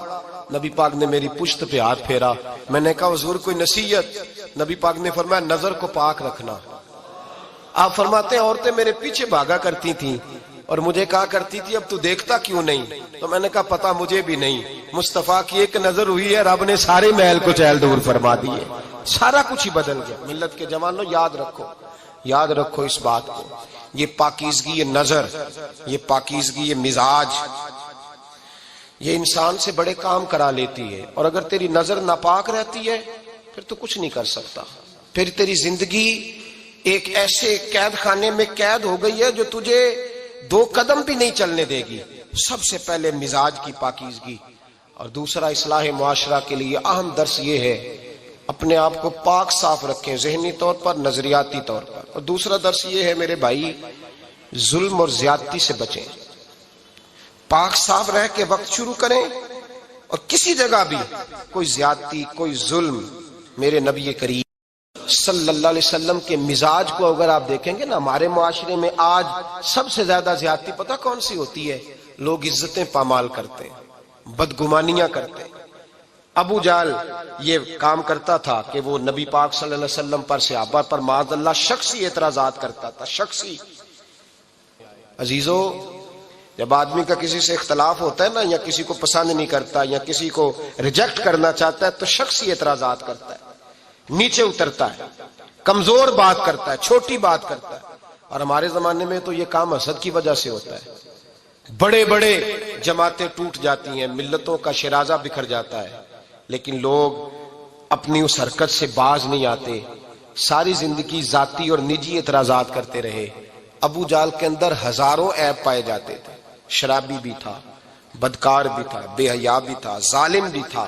نبی پاک نے میری پشت پہ ہاتھ پھیرا، میں نے کہا حضور کوئی نصیحت؟ نبی پاک نے فرمایا نظر کو پاک رکھنا۔ آپ فرماتے ہیں عورتیں میرے پیچھے بھاگا کرتی تھیں اور مجھے کہا کرتی تھی اب تو دیکھتا کیوں نہیں؟ تو میں نے کہا پتا مجھے بھی نہیں، مصطفیٰ کی ایک نظر ہوئی ہے، رب نے سارے محل کو چہل دور فرما دیے، سارا کچھ ہی بدل گیا۔ ملت کے جوانوں یاد رکھو اس بات کو، یہ پاکیزگی، یہ نظر، یہ پاکیزگی، یہ مزاج، یہ انسان سے بڑے کام کرا لیتی ہے، اور اگر تیری نظر ناپاک رہتی ہے پھر تو کچھ نہیں کر سکتا، پھر تیری زندگی ایک ایسے قید خانے میں قید ہو گئی ہے جو تجھے 2 قدم بھی نہیں چلنے دے گی۔ سب سے پہلے مزاج کی پاکیزگی، اور دوسرا اصلاح معاشرہ کے لیے اہم درس یہ ہے اپنے آپ کو پاک صاف رکھیں، ذہنی طور پر، نظریاتی طور پر۔ اور دوسرا درس یہ ہے میرے بھائی ظلم اور زیادتی سے بچیں، پاک صاف رہ کے وقت شروع کریں، اور کسی جگہ بھی کوئی زیادتی، کوئی ظلم، میرے نبی کریم صلی اللہ علیہ وسلم کے مزاج کو اگر آپ دیکھیں گے نا، ہمارے معاشرے میں آج سب سے زیادہ زیادتی پتہ کون سی ہوتی ہے؟ لوگ عزتیں پامال کرتے ہیں، بدگمانیاں کرتے ہیں۔ ابو جہل یہ کام کرتا تھا کہ وہ نبی پاک صلی اللہ علیہ وسلم پر، صحابہ پر معاذ اللہ شخصی اعتراضات کرتا تھا، شخصی۔ عزیزو، جب آدمی کا کسی سے اختلاف ہوتا ہے نا، یا کسی کو پسند نہیں کرتا یا کسی کو ریجیکٹ کرنا چاہتا ہے تو شخصی اعتراضات کرتا ہے، نیچے اترتا ہے، کمزور بات کرتا ہے، چھوٹی بات کرتا ہے۔ اور ہمارے زمانے میں تو یہ کام حسد کی وجہ سے ہوتا ہے، بڑے بڑے جماعتیں ٹوٹ جاتی ہیں، ملتوں کا شرازہ بکھر جاتا ہے، لیکن لوگ اپنی اس حرکت سے باز نہیں آتے، ساری زندگی ذاتی اور نجی اعتراضات کرتے رہے۔ ابو جہل کے اندر ہزاروں عیب پائے جاتے تھے، شرابی بھی تھا، بدکار بھی تھا، بے حیا بھی تھا، ظالم بھی تھا۔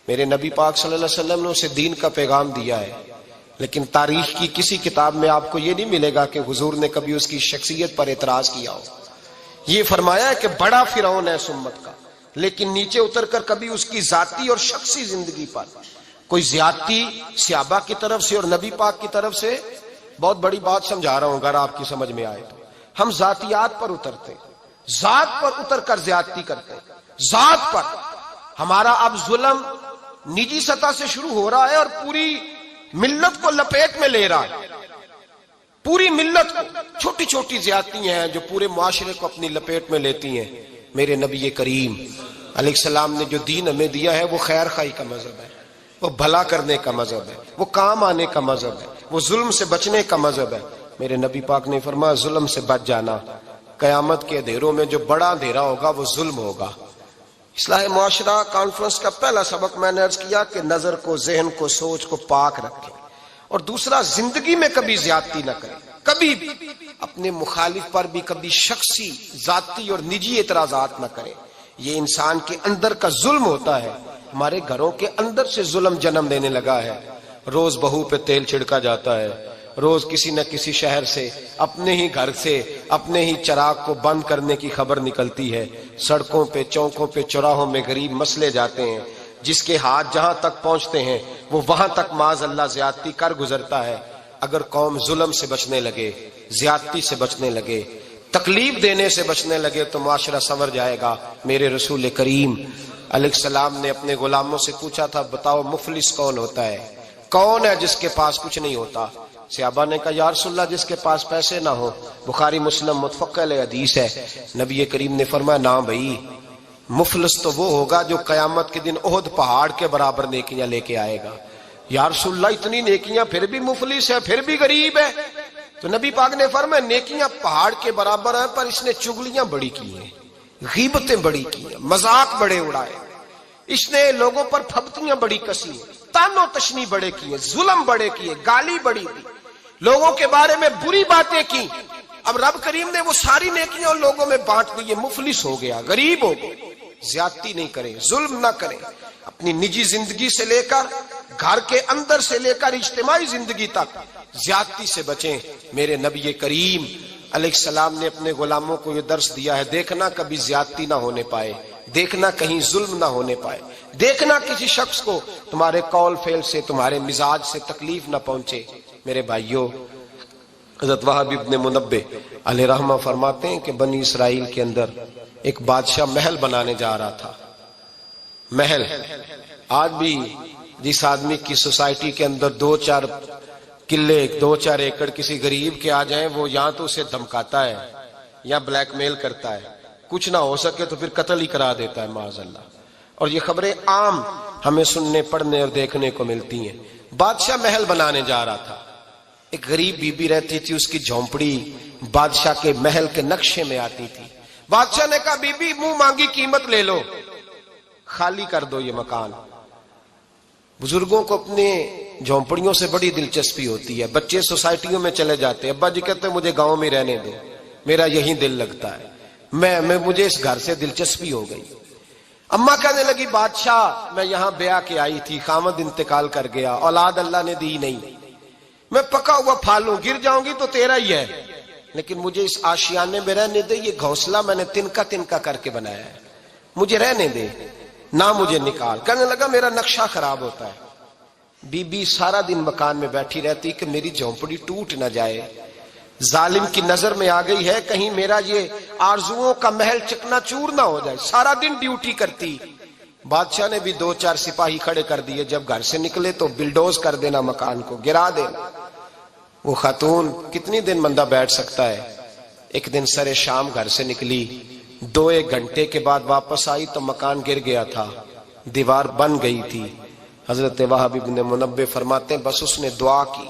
میرے نبی پاک صلی اللہ علیہ وسلم نے اسے دین کا پیغام دیا ہے، لیکن تاریخ کی کسی کتاب میں آپ کو یہ نہیں ملے گا کہ حضور نے کبھی اس کی شخصیت پر اعتراض کیا ہو۔ یہ فرمایا ہے کہ بڑا فرعون ہے اس امت کا، لیکن نیچے اتر کر کبھی اس کی ذاتی اور شخصی زندگی پر کوئی زیادتی صحابہ کی طرف سے اور نبی پاک کی طرف سے۔ بہت بڑی بات سمجھا رہا ہوں، اگر آپ کی سمجھ میں آئے تو ہم ذاتیات پر اترتے، ذات پر اتر کر زیادتی کرتے، ذات پر۔ ہمارا اب ظلم نجی سطح سے شروع ہو رہا ہے اور پوری ملت کو لپیٹ میں لے رہا ہے، پوری ملت کو چھوٹی چھوٹی زیادتیاں ہیں جو پورے معاشرے کو اپنی لپیٹ میں لیتی ہیں. میرے نبی کریم علیہ السلام نے جو دین ہمیں دیا ہے وہ خیر خواہی کا مذہب ہے، وہ بھلا کرنے کا مذہب ہے، وہ کام آنے کا مذہب ہے، وہ ظلم سے بچنے کا مذہب ہے. میرے نبی پاک نے فرمایا ظلم سے بچ جانا، قیامت کے اندھیروں میں جو بڑا اندھیرا ہوگا وہ ظلم ہوگا. اصلاح معاشرہ کانفرنس کا پہلا سبق میں نے عرض کیا کہ نظر کو، ذہن کو، سوچ کو پاک رکھیں، اور دوسرا زندگی میں کبھی زیادتی نہ کریں، کبھی بھی اپنے مخالف پر بھی کبھی شخصی، ذاتی اور نجی اعتراضات نہ کریں. یہ انسان کے اندر کا ظلم ہوتا ہے. ہمارے گھروں کے اندر سے ظلم جنم لینے لگا ہے. روز بہو پہ تیل چھڑکا جاتا ہے، روز کسی نہ کسی شہر سے، اپنے ہی گھر سے، اپنے ہی چراغ کو بند کرنے کی خبر نکلتی ہے. سڑکوں پہ، چوکوں پہ، چوراہوں میں غریب مسلے جاتے ہیں. جس کے ہاتھ جہاں تک پہنچتے ہیں وہ وہاں تک معاذ اللہ زیادتی کر گزرتا ہے. اگر قوم ظلم سے بچنے لگے، زیادتی سے بچنے لگے، تکلیف دینے سے بچنے لگے تو معاشرہ سنور جائے گا. میرے رسول کریم علیہ السلام نے اپنے غلاموں سے پوچھا تھا بتاؤ مفلس کون ہوتا ہے؟ کون ہے جس کے پاس کچھ نہیں ہوتا؟ صحابہ نے کہا یا رسول اللہ جس کے پاس پیسے نہ ہو. بخاری مسلم متفق علیہ حدیث ہے. نبی کریم نے فرمایا نہ بھائی، مفلس تو وہ ہوگا جو قیامت کے دن احد پہاڑ کے برابر نیکیاں لے کے آئے گا. یا رسول اللہ اتنی نیکیاں پھر بھی مفلس ہے، پھر بھی غریب ہے؟ تو نبی پاک نے فرمایا نیکیاں پہاڑ کے برابر ہیں پر اس نے چگلیاں بڑی کی ہیں، غیبتیں بڑی کی ہیں، مذاق بڑے اڑائے، اس نے لوگوں پر پھبتیاں بڑی کسی ہیں، تان و تشنی بڑے کیے، ظلم بڑے کیے، گالی بڑی دی، لوگوں کے بارے میں بری باتیں کی. اب رب کریم نے وہ ساری نیکیاں ان لوگوں میں بانٹ دی. مفلس ہو گیا، غریب ہو گیا. زیادتی نہیں کریں، ظلم نہ کریں. اپنی نجی زندگی سے لے کر، گھر کے اندر سے لے کر اجتماعی زندگی تک زیادتی سے بچیں. میرے نبی کریم علیہ السلام نے اپنے غلاموں کو یہ درس دیا ہے دیکھنا کبھی زیادتی نہ ہونے پائے، دیکھنا کہیں ظلم نہ ہونے پائے، دیکھنا کسی شخص کو تمہارے قول فعل سے، تمہارے مزاج سے تکلیف نہ پہنچے. میرے بھائیوں، حضرت وہب ابن منبہ علیہ رحمہ فرماتے ہیں کہ بنی اسرائیل کے اندر ایک بادشاہ محل بنانے جا رہا تھا. محل آج بھی جس آدمی کی سوسائٹی کے اندر 2-4 قلعے، 2-4 ایکڑ کسی غریب کے آ جائیں وہ یہاں تو اسے دھمکاتا ہے یا بلیک میل کرتا ہے، کچھ نہ ہو سکے تو پھر قتل ہی کرا دیتا ہے معاذ اللہ. اور یہ خبریں عام ہمیں سننے، پڑھنے اور دیکھنے کو ملتی ہیں. بادشاہ محل بنانے جا رہا تھا. ایک غریب بی بی رہتی تھی، اس کی جھونپڑی بادشاہ کے محل کے نقشے میں آتی تھی. بادشاہ نے کہا بی بی منہ مانگی قیمت لے لو، خالی کر دو یہ مکان. بزرگوں کو اپنے جھونپڑیوں سے بڑی دلچسپی ہوتی ہے. بچے سوسائٹیوں میں چلے جاتے ہیں، ابا جی کہتے ہیں مجھے گاؤں میں رہنے دو، میرا یہی دل لگتا ہے، میں مجھے اس گھر سے دلچسپی ہو گئی. اماں کہنے لگی بادشاہ میں یہاں بیاہ کے آئی تھی، خامد انتقال کر گیا، اولاد اللہ نے دی نہیں، میں پکا ہوا پھال ہوں، گر جاؤں گی تو تیرا ہی ہے، لیکن مجھے اس آشیانے میں رہنے دے. یہ گھونسلہ میں نے تنکا تنکا کر کے بنایا ہے، مجھے رہنے دے، نہ مجھے نکال. کہنے لگا میرا نقشہ خراب ہوتا ہے. بی بی سارا دن مکان میں بیٹھی رہتی کہ میری جھونپڑی ٹوٹ نہ جائے. ظالم کی نظر میں آ گئی ہے کہیں میرا یہ آرزوؤں کا محل چکنا چور نہ ہو جائے. سارا دن ڈیوٹی کرتی. بادشاہ نے بھی 2-4 سپاہی کھڑے کر دیے، جب گھر سے نکلے تو بلڈوز کر دینا، مکان کو گرا دینا. وہ خاتون کتنی دن بندہ بیٹھ سکتا ہے. ایک دن سر شام گھر سے نکلی، 2-1 گھنٹے کے بعد واپس آئی تو مکان گر گیا تھا، دیوار بن گئی تھی. حضرت وہب ابن منبہ فرماتے ہیں بس اس نے دعا کی،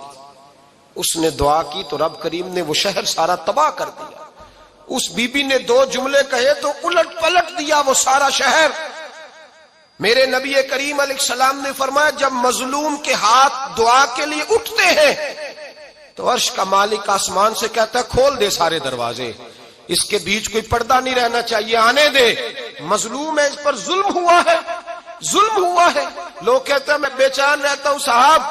اس نے دعا کی تو رب کریم نے وہ شہر سارا تباہ کر دیا. اس بی بی نے 2 جملے کہے تو الٹ پلٹ دیا وہ سارا شہر. میرے نبی کریم علیہ السلام نے فرمایا جب مظلوم کے ہاتھ دعا کے لیے اٹھتے ہیں تو عرش کا مالک آسمان سے کہتا ہے کھول دے سارے دروازے، اس کے بیچ کوئی پردہ نہیں رہنا چاہیے، آنے دے. مظلوم ہے، اس پر ظلم ہوا ہے، ظلم ہوا ہے. لوگ کہتے ہیں میں بے چین رہتا ہوں صاحب،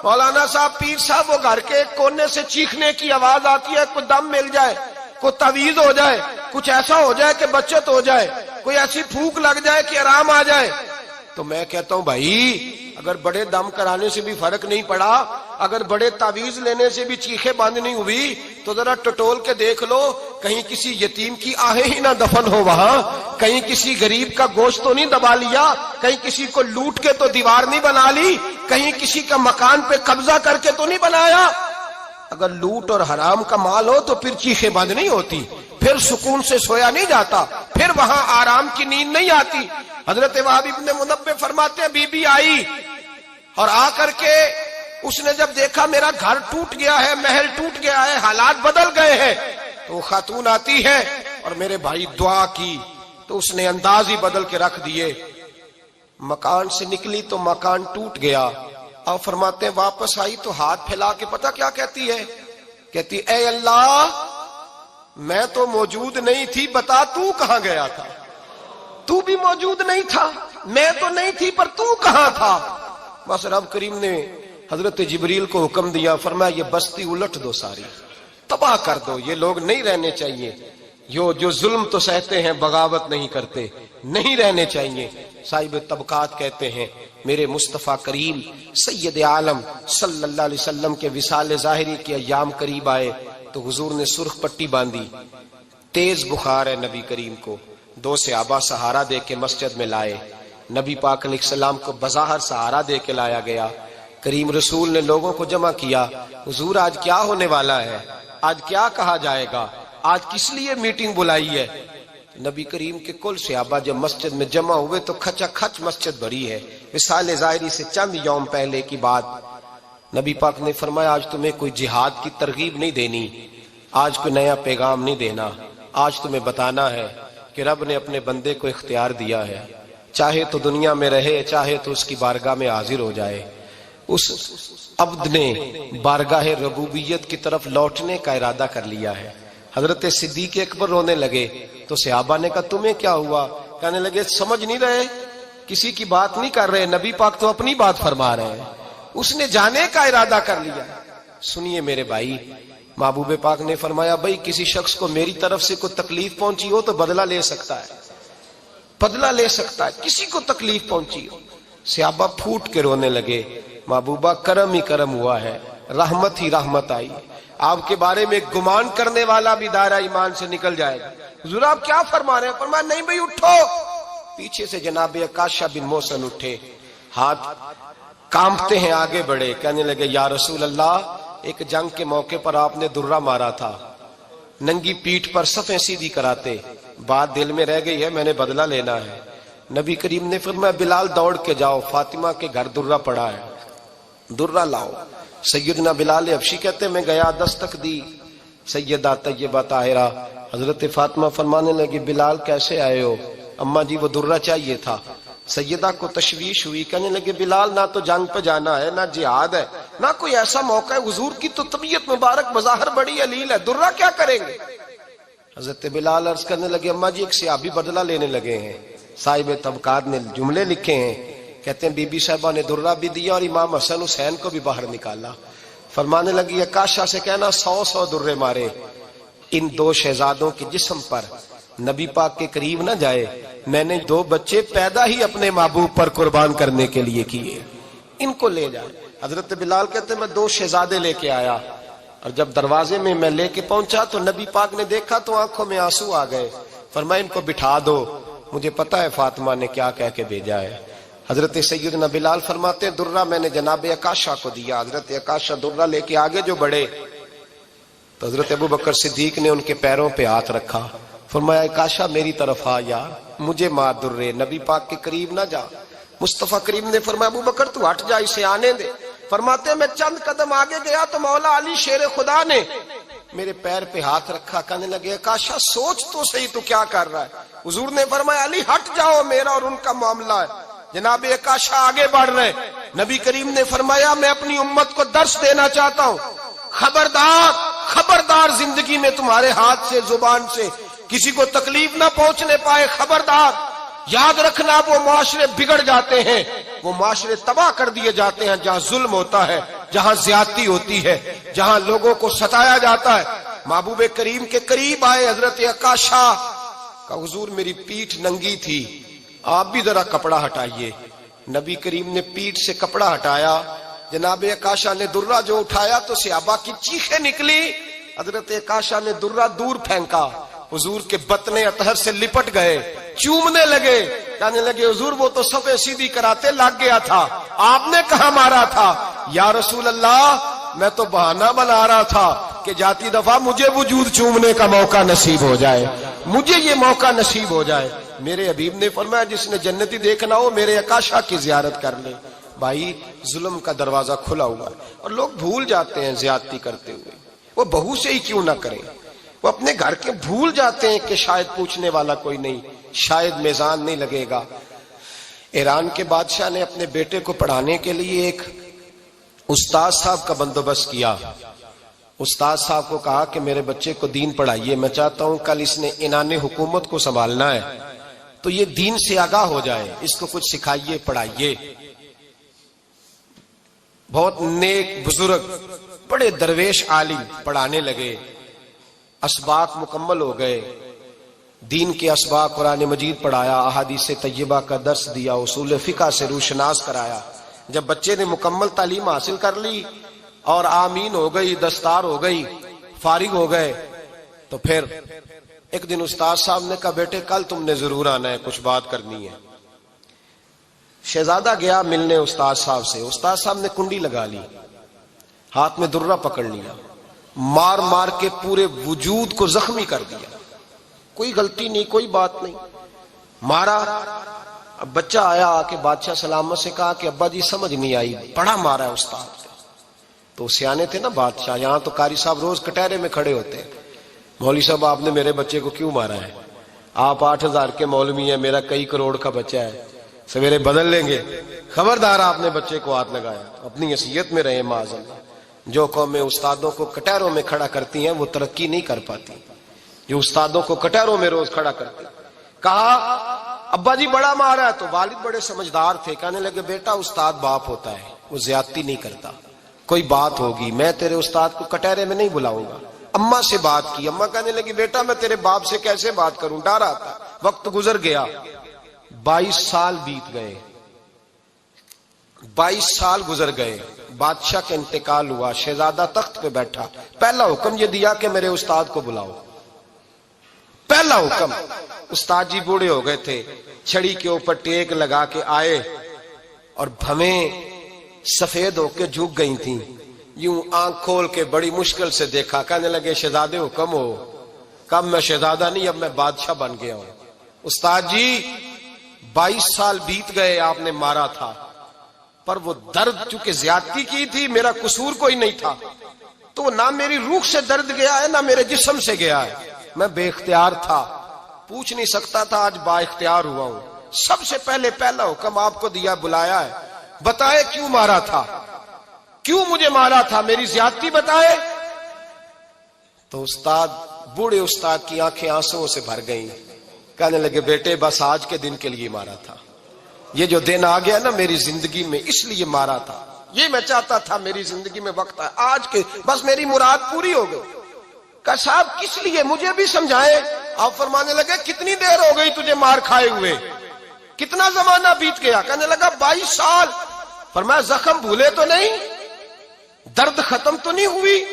مولانا صاحب، پیر صاحب، وہ گھر کے ایک کونے سے چیخنے کی آواز آتی ہے، کوئی دم مل جائے، کوئی تعویذ ہو جائے، کچھ ایسا ہو جائے کہ بچت ہو جائے، کوئی ایسی پھونک لگ جائے کہ آرام آ جائے. تو میں کہتا ہوں بھائی اگر بڑے دم کرانے سے بھی فرق نہیں پڑا، اگر بڑے تعویذ لینے سے بھی چیخیں بند نہیں ہوئی تو ذرا ٹٹول کے دیکھ لو کہیں کسی یتیم کی آہیں ہی نہ دفن ہو وہاں، کہیں کسی غریب کا گوشت تو نہیں دبا لیا، کہیں کسی کو لوٹ کے تو دیوار نہیں بنا لی، کہیں کسی کا مکان پہ قبضہ کر کے تو نہیں بنایا. اگر لوٹ اور حرام کا مال ہو تو پھر چیخیں بند نہیں ہوتی، پھر سکون سے سویا نہیں جاتا، پھر وہاں آرام کی نیند نہیں آتی۔ حضرت وہب ابن منبہ فرماتے ہیں بی بی آئی اور آ کر کے اس نے جب دیکھا میرا گھر ٹوٹ گیا ہے، محل ٹوٹ گیا ہے، حالات بدل گئے ہیں، تو خاتون آتی ہے اور میرے بھائی دعا کی تو اس نے انداز ہی بدل کے رکھ دیے۔ مکان سے نکلی تو مکان ٹوٹ گیا، اور فرماتے ہیں واپس آئی تو ہاتھ پھیلا کے پتہ کیا کہتی ہے؟ کہتی اے اللہ میں تو موجود نہیں تھی، بتا تو کہاں گیا تھا؟ تو بھی موجود نہیں تھا، میں تو نہیں تھی، پر تو کہاں تھا؟ بس رب کریم نے حضرت جبریل کو حکم دیا، فرمایا یہ بستی الٹ دو، ساری تباہ کر دو، یہ لوگ نہیں رہنے چاہیے، جو ظلم تو سہتے ہیں بغاوت نہیں کرتے، نہیں رہنے چاہیے۔ صاحب طبقات کہتے ہیں میرے مصطفیٰ کریم سید عالم صلی اللہ علیہ وسلم کے وصال ظاہری کے ایام قریب آئے تو حضور نے سرخ پٹی باندھی، تیز بخار ہے نبی کریم کو، 2 صحابہ سہارا دے کے مسجد میں لائے، نبی پاک علیہ السلام کو بظاہر سہارا دے کے لایا گیا۔ کریم رسول نے لوگوں کو جمع کیا، حضور آج کیا ہونے والا ہے، آج کیا کہا جائے گا، آج کس لیے میٹنگ بلائی ہے؟ نبی کریم کے کل صحابہ جب مسجد میں جمع ہوئے تو کھچا کھچ مسجد بھری ہے۔ وصال ظاہری سے چند یوم پہلے کی بات، نبی پاک نے فرمایا آج تمہیں کوئی جہاد کی ترغیب نہیں دینی، آج کوئی نیا پیغام نہیں دینا، آج تمہیں بتانا ہے کہ رب نے اپنے بندے کو اختیار دیا ہے، چاہے تو دنیا میں رہے، چاہے تو اس کی بارگاہ میں حاضر ہو جائے۔ اس عبد نے بارگاہ ربوبیت کی طرف لوٹنے کا ارادہ کر لیا ہے۔ حضرت صدیق اکبر رونے لگے تو صحابہ نے کہا تمہیں کیا ہوا؟ کہنے لگے سمجھ نہیں رہے، کسی کی بات نہیں کر رہے، نبی پاک تو اپنی بات فرما رہے ہیں، اس نے جانے کا ارادہ کر لیا۔ سنیے میرے بھائی، محبوب پاک نے فرمایا بھائی کسی شخص کو میری طرف سے کوئی تکلیف پہنچی ہو تو بدلہ لے سکتا ہے، بدلہ لے سکتا ہے، کسی کو تکلیف پہنچی ہو۔ صحابہ پھوٹ کے رونے لگے، محبوبہ کرم ہی کرم ہوا ہے، رحمت ہی رحمت آئی، آپ کے بارے میں گمان کرنے والا بھی دائرہ ایمان سے نکل جائے گا۔ حضور آپ کیا فرما رہے ہیں؟ فرمایا نہیں بھائی اٹھو۔ پیچھے سے جناب عکاشہ بن محسن اٹھے، ہاتھ کانپتے ہیں، آگے بڑھے، کہنے لگے یا رسول اللہ ایک جنگ کے موقع پر آپ نے درہ مارا تھا، ننگی پیٹھ پر صفیں سیدھی کراتے، بات دل میں رہ گئی ہے، میں نے بدلہ لینا ہے۔ نبی کریم نے فرمایا بلال دوڑ کے جاؤ، فاطمہ کے گھر درہ پڑا ہے، درہ لاؤ۔ سیدنا بلال حبشی کہتے میں گیا، دستک دی، سیدہ طیبہ طاہرہ حضرت فاطمہ فرمانے لگی بلال کیسے آئے ہو؟ اماں جی وہ درہ چاہیے تھا۔ سیدہ کو تشویش ہوئی، کہنے لگے بلال نہ تو جنگ پہ جانا ہے، نہ جہاد ہے، نہ کوئی ایسا موقع ہے، حضور کی تو طبیعت مبارک بظاہر بڑی علیل ہے، درہ کیا کریں گے؟ حضرت بلال عرض کرنے لگے اماں جی ایک صحابی بدلہ لینے لگے ہیں، صاحب طبقات نے جملے لکھے ہیں، کہتے ہیں بی بی صاحبہ نے درہ بھی دیا اور امام حسن حسین کو بھی باہر نکالا۔ فرمانے لگی عکاشہ سے کہنا 100 درے مارے، ان 2 شہزادوں کے جسم پر نبی پاک کے قریب نہ جائے، میں نے 2 بچے پیدا ہی اپنے محبوب پر قربان کرنے کے لیے کیے، ان کو لے جائے۔ حضرت بلال کہتے ہیں میں 2 شہزادے لے کے آیا، اور جب دروازے میں میں لے کے پہنچا تو نبی پاک نے دیکھا تو آنکھوں میں آنسو آ گئے، فرمایا ان کو بٹھا دو، مجھے پتا ہے فاطمہ نے کیا کہہ کے بھیجا ہے۔ حضرت سیدنا بلال فرماتے ہیں درہ میں نے جناب عکاشہ کو دیا، حضرت عکاشہ درہ لے کے آگے جو بڑھے تو حضرت ابوبکر صدیق نے ان کے پیروں پہ ہاتھ رکھا، فرمایا عکاشہ میری طرف آ یار، مجھے مار درے، نبی پاک کے قریب نہ جا۔ مصطفیٰ کریم نے فرمایا ابوبکر تو ہٹ جا، اسے آنے دے۔ فرماتے ہیں میں چند قدم آگے گیا تو مولا علی شیر خدا نے میرے پیر پہ ہاتھ رکھا، کہنے لگے عکاشہ سوچ تو صحیح تو کیا کر رہا ہے؟ حضور نے فرمایا علی ہٹ جاؤ، میرا اور ان کا معاملہ ہے۔ جناب عکاشہ آگے بڑھ رہے، نبی کریم نے فرمایا میں اپنی امت کو درس دینا چاہتا ہوں، خبردار خبردار زندگی میں تمہارے ہاتھ سے زبان سے کسی کو تکلیف نہ پہنچنے پائے، خبردار یاد رکھنا وہ معاشرے بگڑ جاتے ہیں، وہ معاشرے تباہ کر دیے جاتے ہیں جہاں ظلم ہوتا ہے، جہاں زیادتی ہوتی ہے، جہاں لوگوں کو ستایا جاتا ہے۔ محبوب کریم کے قریب آئے حضرت عکاشہ کا، حضور میری پیٹھ ننگی تھی، آپ بھی ذرا کپڑا ہٹائیے۔ نبی کریم نے پیٹھ سے کپڑا ہٹایا، جناب عکاشہ نے درہ جو اٹھایا تو صحابہ کی چیخیں نکلی، حضرت عکاشہ نے درہ دور پھینکا، حضور کے بطن اطہر سے لپٹ گئے، چومنے لگے، کہنے لگے حضور وہ تو صفیں سیدھی کراتے لگ گیا تھا، آپ نے کہاں مارا تھا؟ یا رسول اللہ میں تو بہانہ بنا رہا تھا کہ جاتی دفعہ مجھے وجود چومنے کا موقع نصیب ہو جائے، مجھے یہ موقع نصیب ہو جائے۔ میرے حبیب نے فرمایا جس نے جنتی دیکھنا ہو میرے اکاشا کی زیارت کر لے۔ بھائی ظلم کا دروازہ کھلا ہوا ہے اور لوگ بھول جاتے ہیں زیادتی کرتے ہوئے، وہ بہو سے ہی کیوں نہ کریں، وہ اپنے گھر کے بھول جاتے ہیں کہ شاید پوچھنے والا کوئی نہیں، شاید میزان نہیں لگے گا۔ ایران کے بادشاہ نے اپنے بیٹے کو پڑھانے کے لیے ایک استاد صاحب کا بندوبست کیا۔ استاد صاحب کو کہا کہ میرے بچے کو دین پڑھائیے، میں چاہتا ہوں کل اس نے عنان حکومت کو سنبھالنا ہے تو یہ دین سے آگاہ ہو جائے، اس کو کچھ سکھائیے، پڑھائیے۔ بہت نیک بزرگ بڑے درویش عالم پڑھانے لگے، اسباق مکمل ہو گئے، دین کے اسباق قرآن مجید پڑھایا، احادیث طیبہ کا درس دیا، اصول فقہ سے روشناس کرایا۔ جب بچے نے مکمل تعلیم حاصل کر لی اور آمین ہو گئی، دستار ہو گئی، فارغ ہو گئے، تو پھر ایک دن استاد صاحب نے کہا بیٹے کل تم نے ضرور آنا ہے، کچھ بات کرنی ہے۔ شہزادہ گیا ملنے استاد صاحب سے، استاد صاحب نے کنڈی لگا لی، ہاتھ میں درہ پکڑ لیا، مار مار کے پورے وجود کو زخمی کر دیا، کوئی غلطی نہیں، کوئی بات نہیں، مارا۔ اب بچہ آیا آ کے بادشاہ سلامت سے کہا کہ ابا جی سمجھ نہیں آئی، بڑا مارا ہے استاد سے۔ تو سیانے تھے نا بادشاہ، یہاں تو قاری صاحب روز کٹہرے میں کھڑے ہوتے ہیں، مولوی صاحب آپ نے میرے بچے کو کیوں مارا ہے؟ آپ 8,000 کے مولوی ہیں، میرا کئی کروڑ کا بچہ ہے، سویرے بدل لیں گے، خبردار آپ نے بچے کو ہاتھ لگایا، اپنی حیثیت میں رہے معاذ اللہ۔ جو قومیں استادوں کو کٹہروں میں کھڑا کرتی ہیں وہ ترقی نہیں کر پاتی، جو استادوں کو کٹہروں میں روز کھڑا کرتے۔ کہا ابا جی بڑا مارا ہے، تو والد بڑے سمجھدار تھے، کہنے لگے بیٹا استاد باپ ہوتا ہے، وہ زیادتی نہیں کرتا، کوئی بات ہوگی میں تیرے استاد کو کٹہرے میں نہیں بلاؤں گا۔ اماں سے بات کی، اماں کہنے لگی بیٹا میں تیرے باپ سے کیسے بات کروں، ڈر آتا۔ وقت گزر گیا، 22 سال بیت گئے، 22 سال گزر گئے، بادشاہ کا انتقال ہوا، شہزادہ تخت پہ بیٹھا، پہلا حکم یہ دیا کہ میرے استاد کو بلاؤ، پہلا حکم۔ استاد جی بوڑھے ہو گئے تھے، چھڑی کے اوپر ٹیک لگا کے آئے اور بھویں سفید ہو کے جھک گئی تھیں، یوں آنکھ کھول کے بڑی مشکل سے دیکھا، کہنے لگے شہزادے حکم ہو۔ کب میں شہزادہ نہیں، اب میں بادشاہ بن گیا ہوں۔ استاد جی 22 سال بیت گئے، آپ نے مارا تھا، پر وہ درد چونکہ زیادتی کی تھی، میرا قصور کوئی نہیں تھا، تو نہ میری روح سے درد گیا ہے نہ میرے جسم سے گیا ہے، میں بے اختیار تھا، پوچھ نہیں سکتا تھا، آج با اختیار ہوا ہوں۔ سب سے پہلے پہلا حکم آپ کو دیا، بلایا ہے، بتائے کیوں مارا تھا، کیوں مجھے مارا تھا، میری زیادتی بتائے۔ تو استاد، بوڑھے استاد کی آنکھیں آنسوؤں سے بھر گئیں، کہنے لگے بیٹے بس آج کے دن کے لیے مارا تھا، یہ جو دن آ گیا نا میری زندگی میں اس لیے مارا تھا، یہ میں چاہتا تھا میری زندگی میں وقت ہے، آج کے بس میری مراد پوری ہو گئی۔ کہ صاحب کس لیے، مجھے بھی سمجھائیں۔ آپ فرمانے لگے کتنی دیر ہو گئی تجھے مار کھائے ہوئے، کتنا زمانہ بیت گیا؟ کہنے لگا 22 سال۔ فرمایا زخم بھولے تو نہیں، درد ختم تو نہیں ہوئی،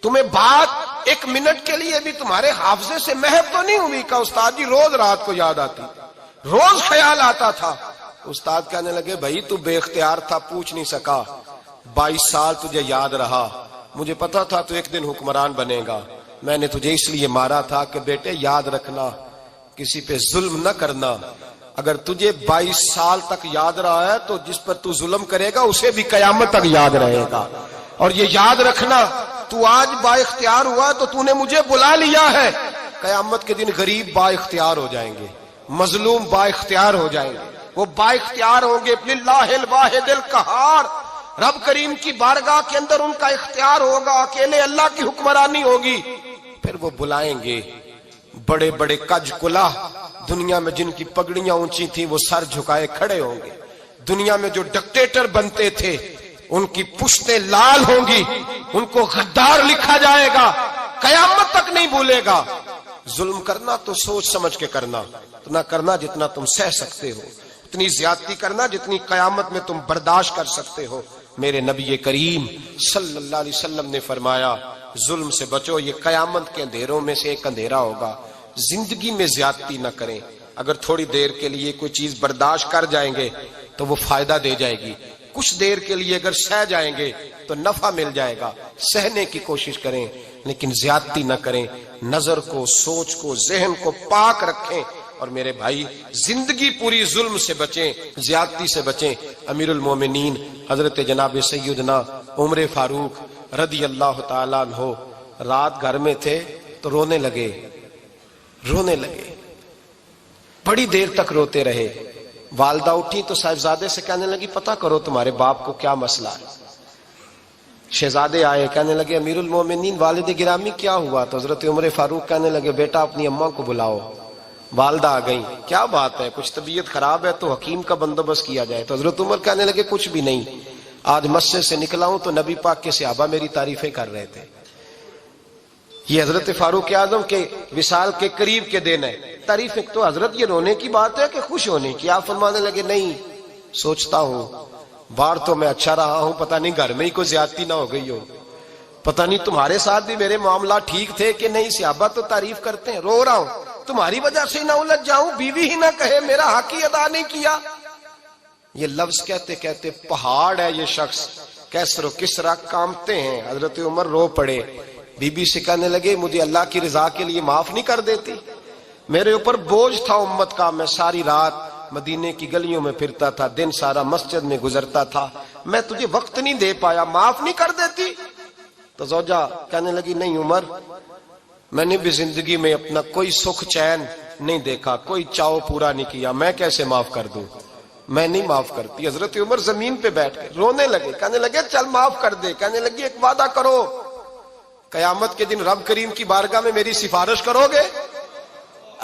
تمہیں بات 1 منٹ کے لیے بھی تمہارے حافظے سے محو تو نہیں ہوئی؟ کہ استاد جی روز رات کو یاد آتی، روز خیال آتا تھا۔ استاد کہنے لگے بھائی تو بے اختیار تھا، پوچھ نہیں سکا، 22 سال تجھے یاد رہا، مجھے پتا تھا تو ایک دن حکمران بنے گا، میں نے تجھے اس لیے مارا تھا کہ بیٹے یاد رکھنا، کسی پہ ظلم نہ کرنا، اگر تجھے 22 سال تک یاد رہا ہے تو جس پر تو ظلم کرے گا اسے بھی قیامت تک یاد رہے گا، اور یہ یاد رکھنا تو آج با اختیار ہوا تو تو نے مجھے بلا لیا ہے، قیامت کے دن غریب با اختیار ہو جائیں گے، مظلوم با اختیار ہو جائیں گے، وہ با اختیار ہوں گے للہ الواحد القہار، رب کریم کی بارگاہ کے اندر ان کا اختیار ہوگا، اکیلے اللہ کی حکمرانی ہوگی۔ پھر وہ بلائیں گے بڑے بڑے کج کلا، دنیا میں جن کی پگڑیاں اونچی تھیں وہ سر جھکائے کھڑے ہوں گے، دنیا میں جو ڈکٹیٹر بنتے تھے ان کی پشتیں لال ہوں گی، ان کو غدار لکھا جائے گا، قیامت تک نہیں بھولے گا۔ ظلم کرنا تو سوچ سمجھ کے کرنا، اتنا کرنا جتنا تم سہ سکتے ہو، اتنی زیادتی کرنا جتنی قیامت میں تم برداشت کر سکتے ہو۔ میرے نبی کریم صلی اللہ علیہ وسلم نے فرمایا ظلم سے بچو، یہ قیامت کے اندھیروں میں سے ایک اندھیرا ہوگا، زندگی میں زیادتی نہ کریں، اگر تھوڑی دیر کے لیے کوئی چیز برداشت کر جائیں گے تو وہ فائدہ دے جائے گی، کچھ دیر کے لیے اگر سہ جائیں گے تو نفع مل جائے گا، سہنے کی کوشش کریں لیکن زیادتی نہ کریں، نظر کو، سوچ کو، ذہن کو پاک رکھیں۔ اور میرے بھائی زندگی پوری ظلم سے بچیں، زیادتی سے بچیں۔ امیر المومنین حضرت جناب سیدنا عمر فاروق رضی اللہ تعالیٰ عنہ رات گھر میں تھے تو رونے لگے، بڑی دیر تک روتے رہے۔ والدہ اٹھی تو صاحبزادے سے کہنے لگی پتہ کرو تمہارے باپ کو کیا مسئلہ ہے۔ شہزادے آئے، کہنے لگے امیر المومنین والد گرامی کیا ہوا؟ تو حضرت عمر فاروق کہنے لگے بیٹا اپنی اماں کو بلاؤ۔ والدہ آ گئیں، کیا بات ہے؟ کچھ طبیعت خراب ہے تو حکیم کا بندوبست کیا جائے۔ تو حضرت عمر کہنے لگے کچھ بھی نہیں، آج مسجد سے نکلا ہوں تو نبی پاک کے صحابہ میری تعریفیں کر رہے تھے۔ یہ حضرت فاروق اعظم کے وصال کے قریب کے دن ہے، تعریفیں تو حضرت یہ رونے کی بات ہے کہ خوش ہونے کی؟ آپ فرمانے لگے نہیں، سوچتا ہوں باہر تو میں اچھا رہا ہوں، پتہ نہیں گھر میں ہی کوئی زیادتی نہ ہو گئی ہو، پتہ نہیں تمہارے ساتھ بھی میرے معاملات ٹھیک تھے کہ نہیں، صحابہ تو تعریف کرتے ہیں، رو رہا ہوں تمہاری وجہ سے نہ الجھ جاؤں، بیوی ہی نہ کہے میرا حق ہی ادا نہیں کیا۔ یہ لفظ کہتے کہتے پہاڑ ہے یہ شخص، کیسر و کسرا کامتے ہیں۔ حضرت عمر رو پڑے، بی بی سے کہنے لگے مجھے اللہ کی رضا کے لیے معاف نہیں کر دیتی؟ میرے اوپر بوجھ تھا امت کا، میں ساری رات مدینے کی گلیوں میں پھرتا تھا، دن سارا مسجد میں گزرتا تھا، میں تجھے وقت نہیں دے پایا، معاف نہیں کر دیتی؟ تو زوجہ کہنے لگی نہیں عمر، میں نے بھی زندگی میں اپنا کوئی سکھ چین نہیں دیکھا، کوئی چاؤ پورا نہیں کیا، میں کیسے معاف کر دوں؟ میں نہیں معاف کرتی۔ حضرت عمر زمین پہ بیٹھ گئے، رونے لگے، کہنے لگے چل معاف کر دے۔ کہنے لگی ایک وعدہ کرو، قیامت کے دن رب کریم کی بارگاہ میں میری سفارش کرو گے؟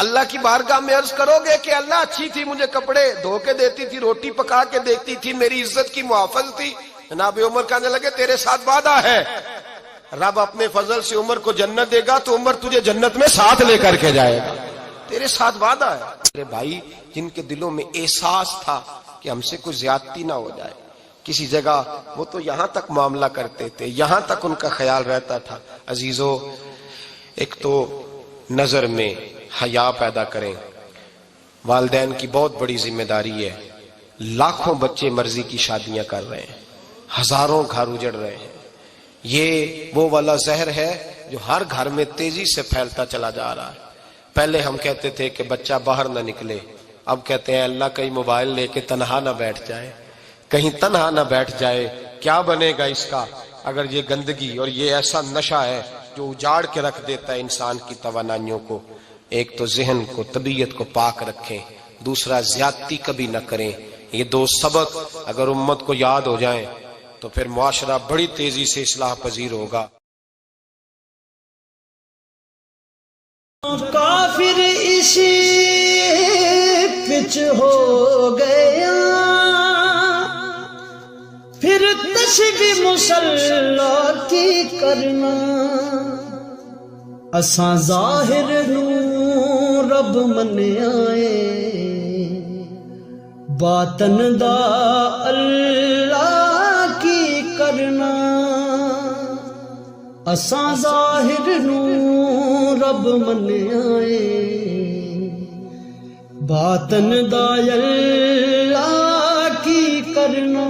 اللہ کی بارگاہ میں عرض کرو گے کہ اللہ اچھی تھی، مجھے کپڑے دھو کے دیتی تھی، روٹی پکا کے دیتی تھی، میری عزت کی محافظ تھی؟ جناب عمر کہنے لگے تیرے ساتھ وعدہ ہے، رب اپنے فضل سے عمر کو جنت دے گا تو عمر تجھے جنت میں ساتھ لے کر کے جائے گا، تیرے ساتھ وعدہ ہے۔ میرے بھائی جن کے دلوں میں احساس تھا کہ ہم سے کوئی زیادتی نہ ہو جائے کسی جگہ، وہ تو یہاں تک معاملہ کرتے تھے، یہاں تک ان کا خیال رہتا تھا۔ عزیزو، ایک تو نظر میں حیا پیدا کریں، والدین کی بہت بڑی ذمہ داری ہے۔ لاکھوں بچے مرضی کی شادیاں کر رہے ہیں، ہزاروں گھر اجڑ رہے ہیں، یہ وہ والا زہر ہے جو ہر گھر میں تیزی سے پھیلتا چلا جا رہا ہے۔ پہلے ہم کہتے تھے کہ بچہ باہر نہ نکلے، اب کہتے ہیں اللہ کہیں موبائل لے کے تنہا نہ بیٹھ جائے، کہیں تنہا نہ بیٹھ جائے، کیا بنے گا اس کا اگر یہ گندگی اور یہ ایسا نشہ ہے جو اجاڑ کے رکھ دیتا ہے انسان کی توانائیوں کو۔ ایک تو ذہن کو، طبیعت کو پاک رکھیں، دوسرا زیادتی کبھی نہ کریں۔ یہ دو سبق اگر امت کو یاد ہو جائیں تو پھر معاشرہ بڑی تیزی سے اصلاح پذیر ہوگا۔ کافر اسی پچ ہو گیا، پھر تسبیح مصلی کی کرنا، اساں ظاہر نوں رب منیائے، باطن دا اللہ کی کرنا، اساں ظاہر نوں رب منیائے، باطن دا اللہ کی کرنا۔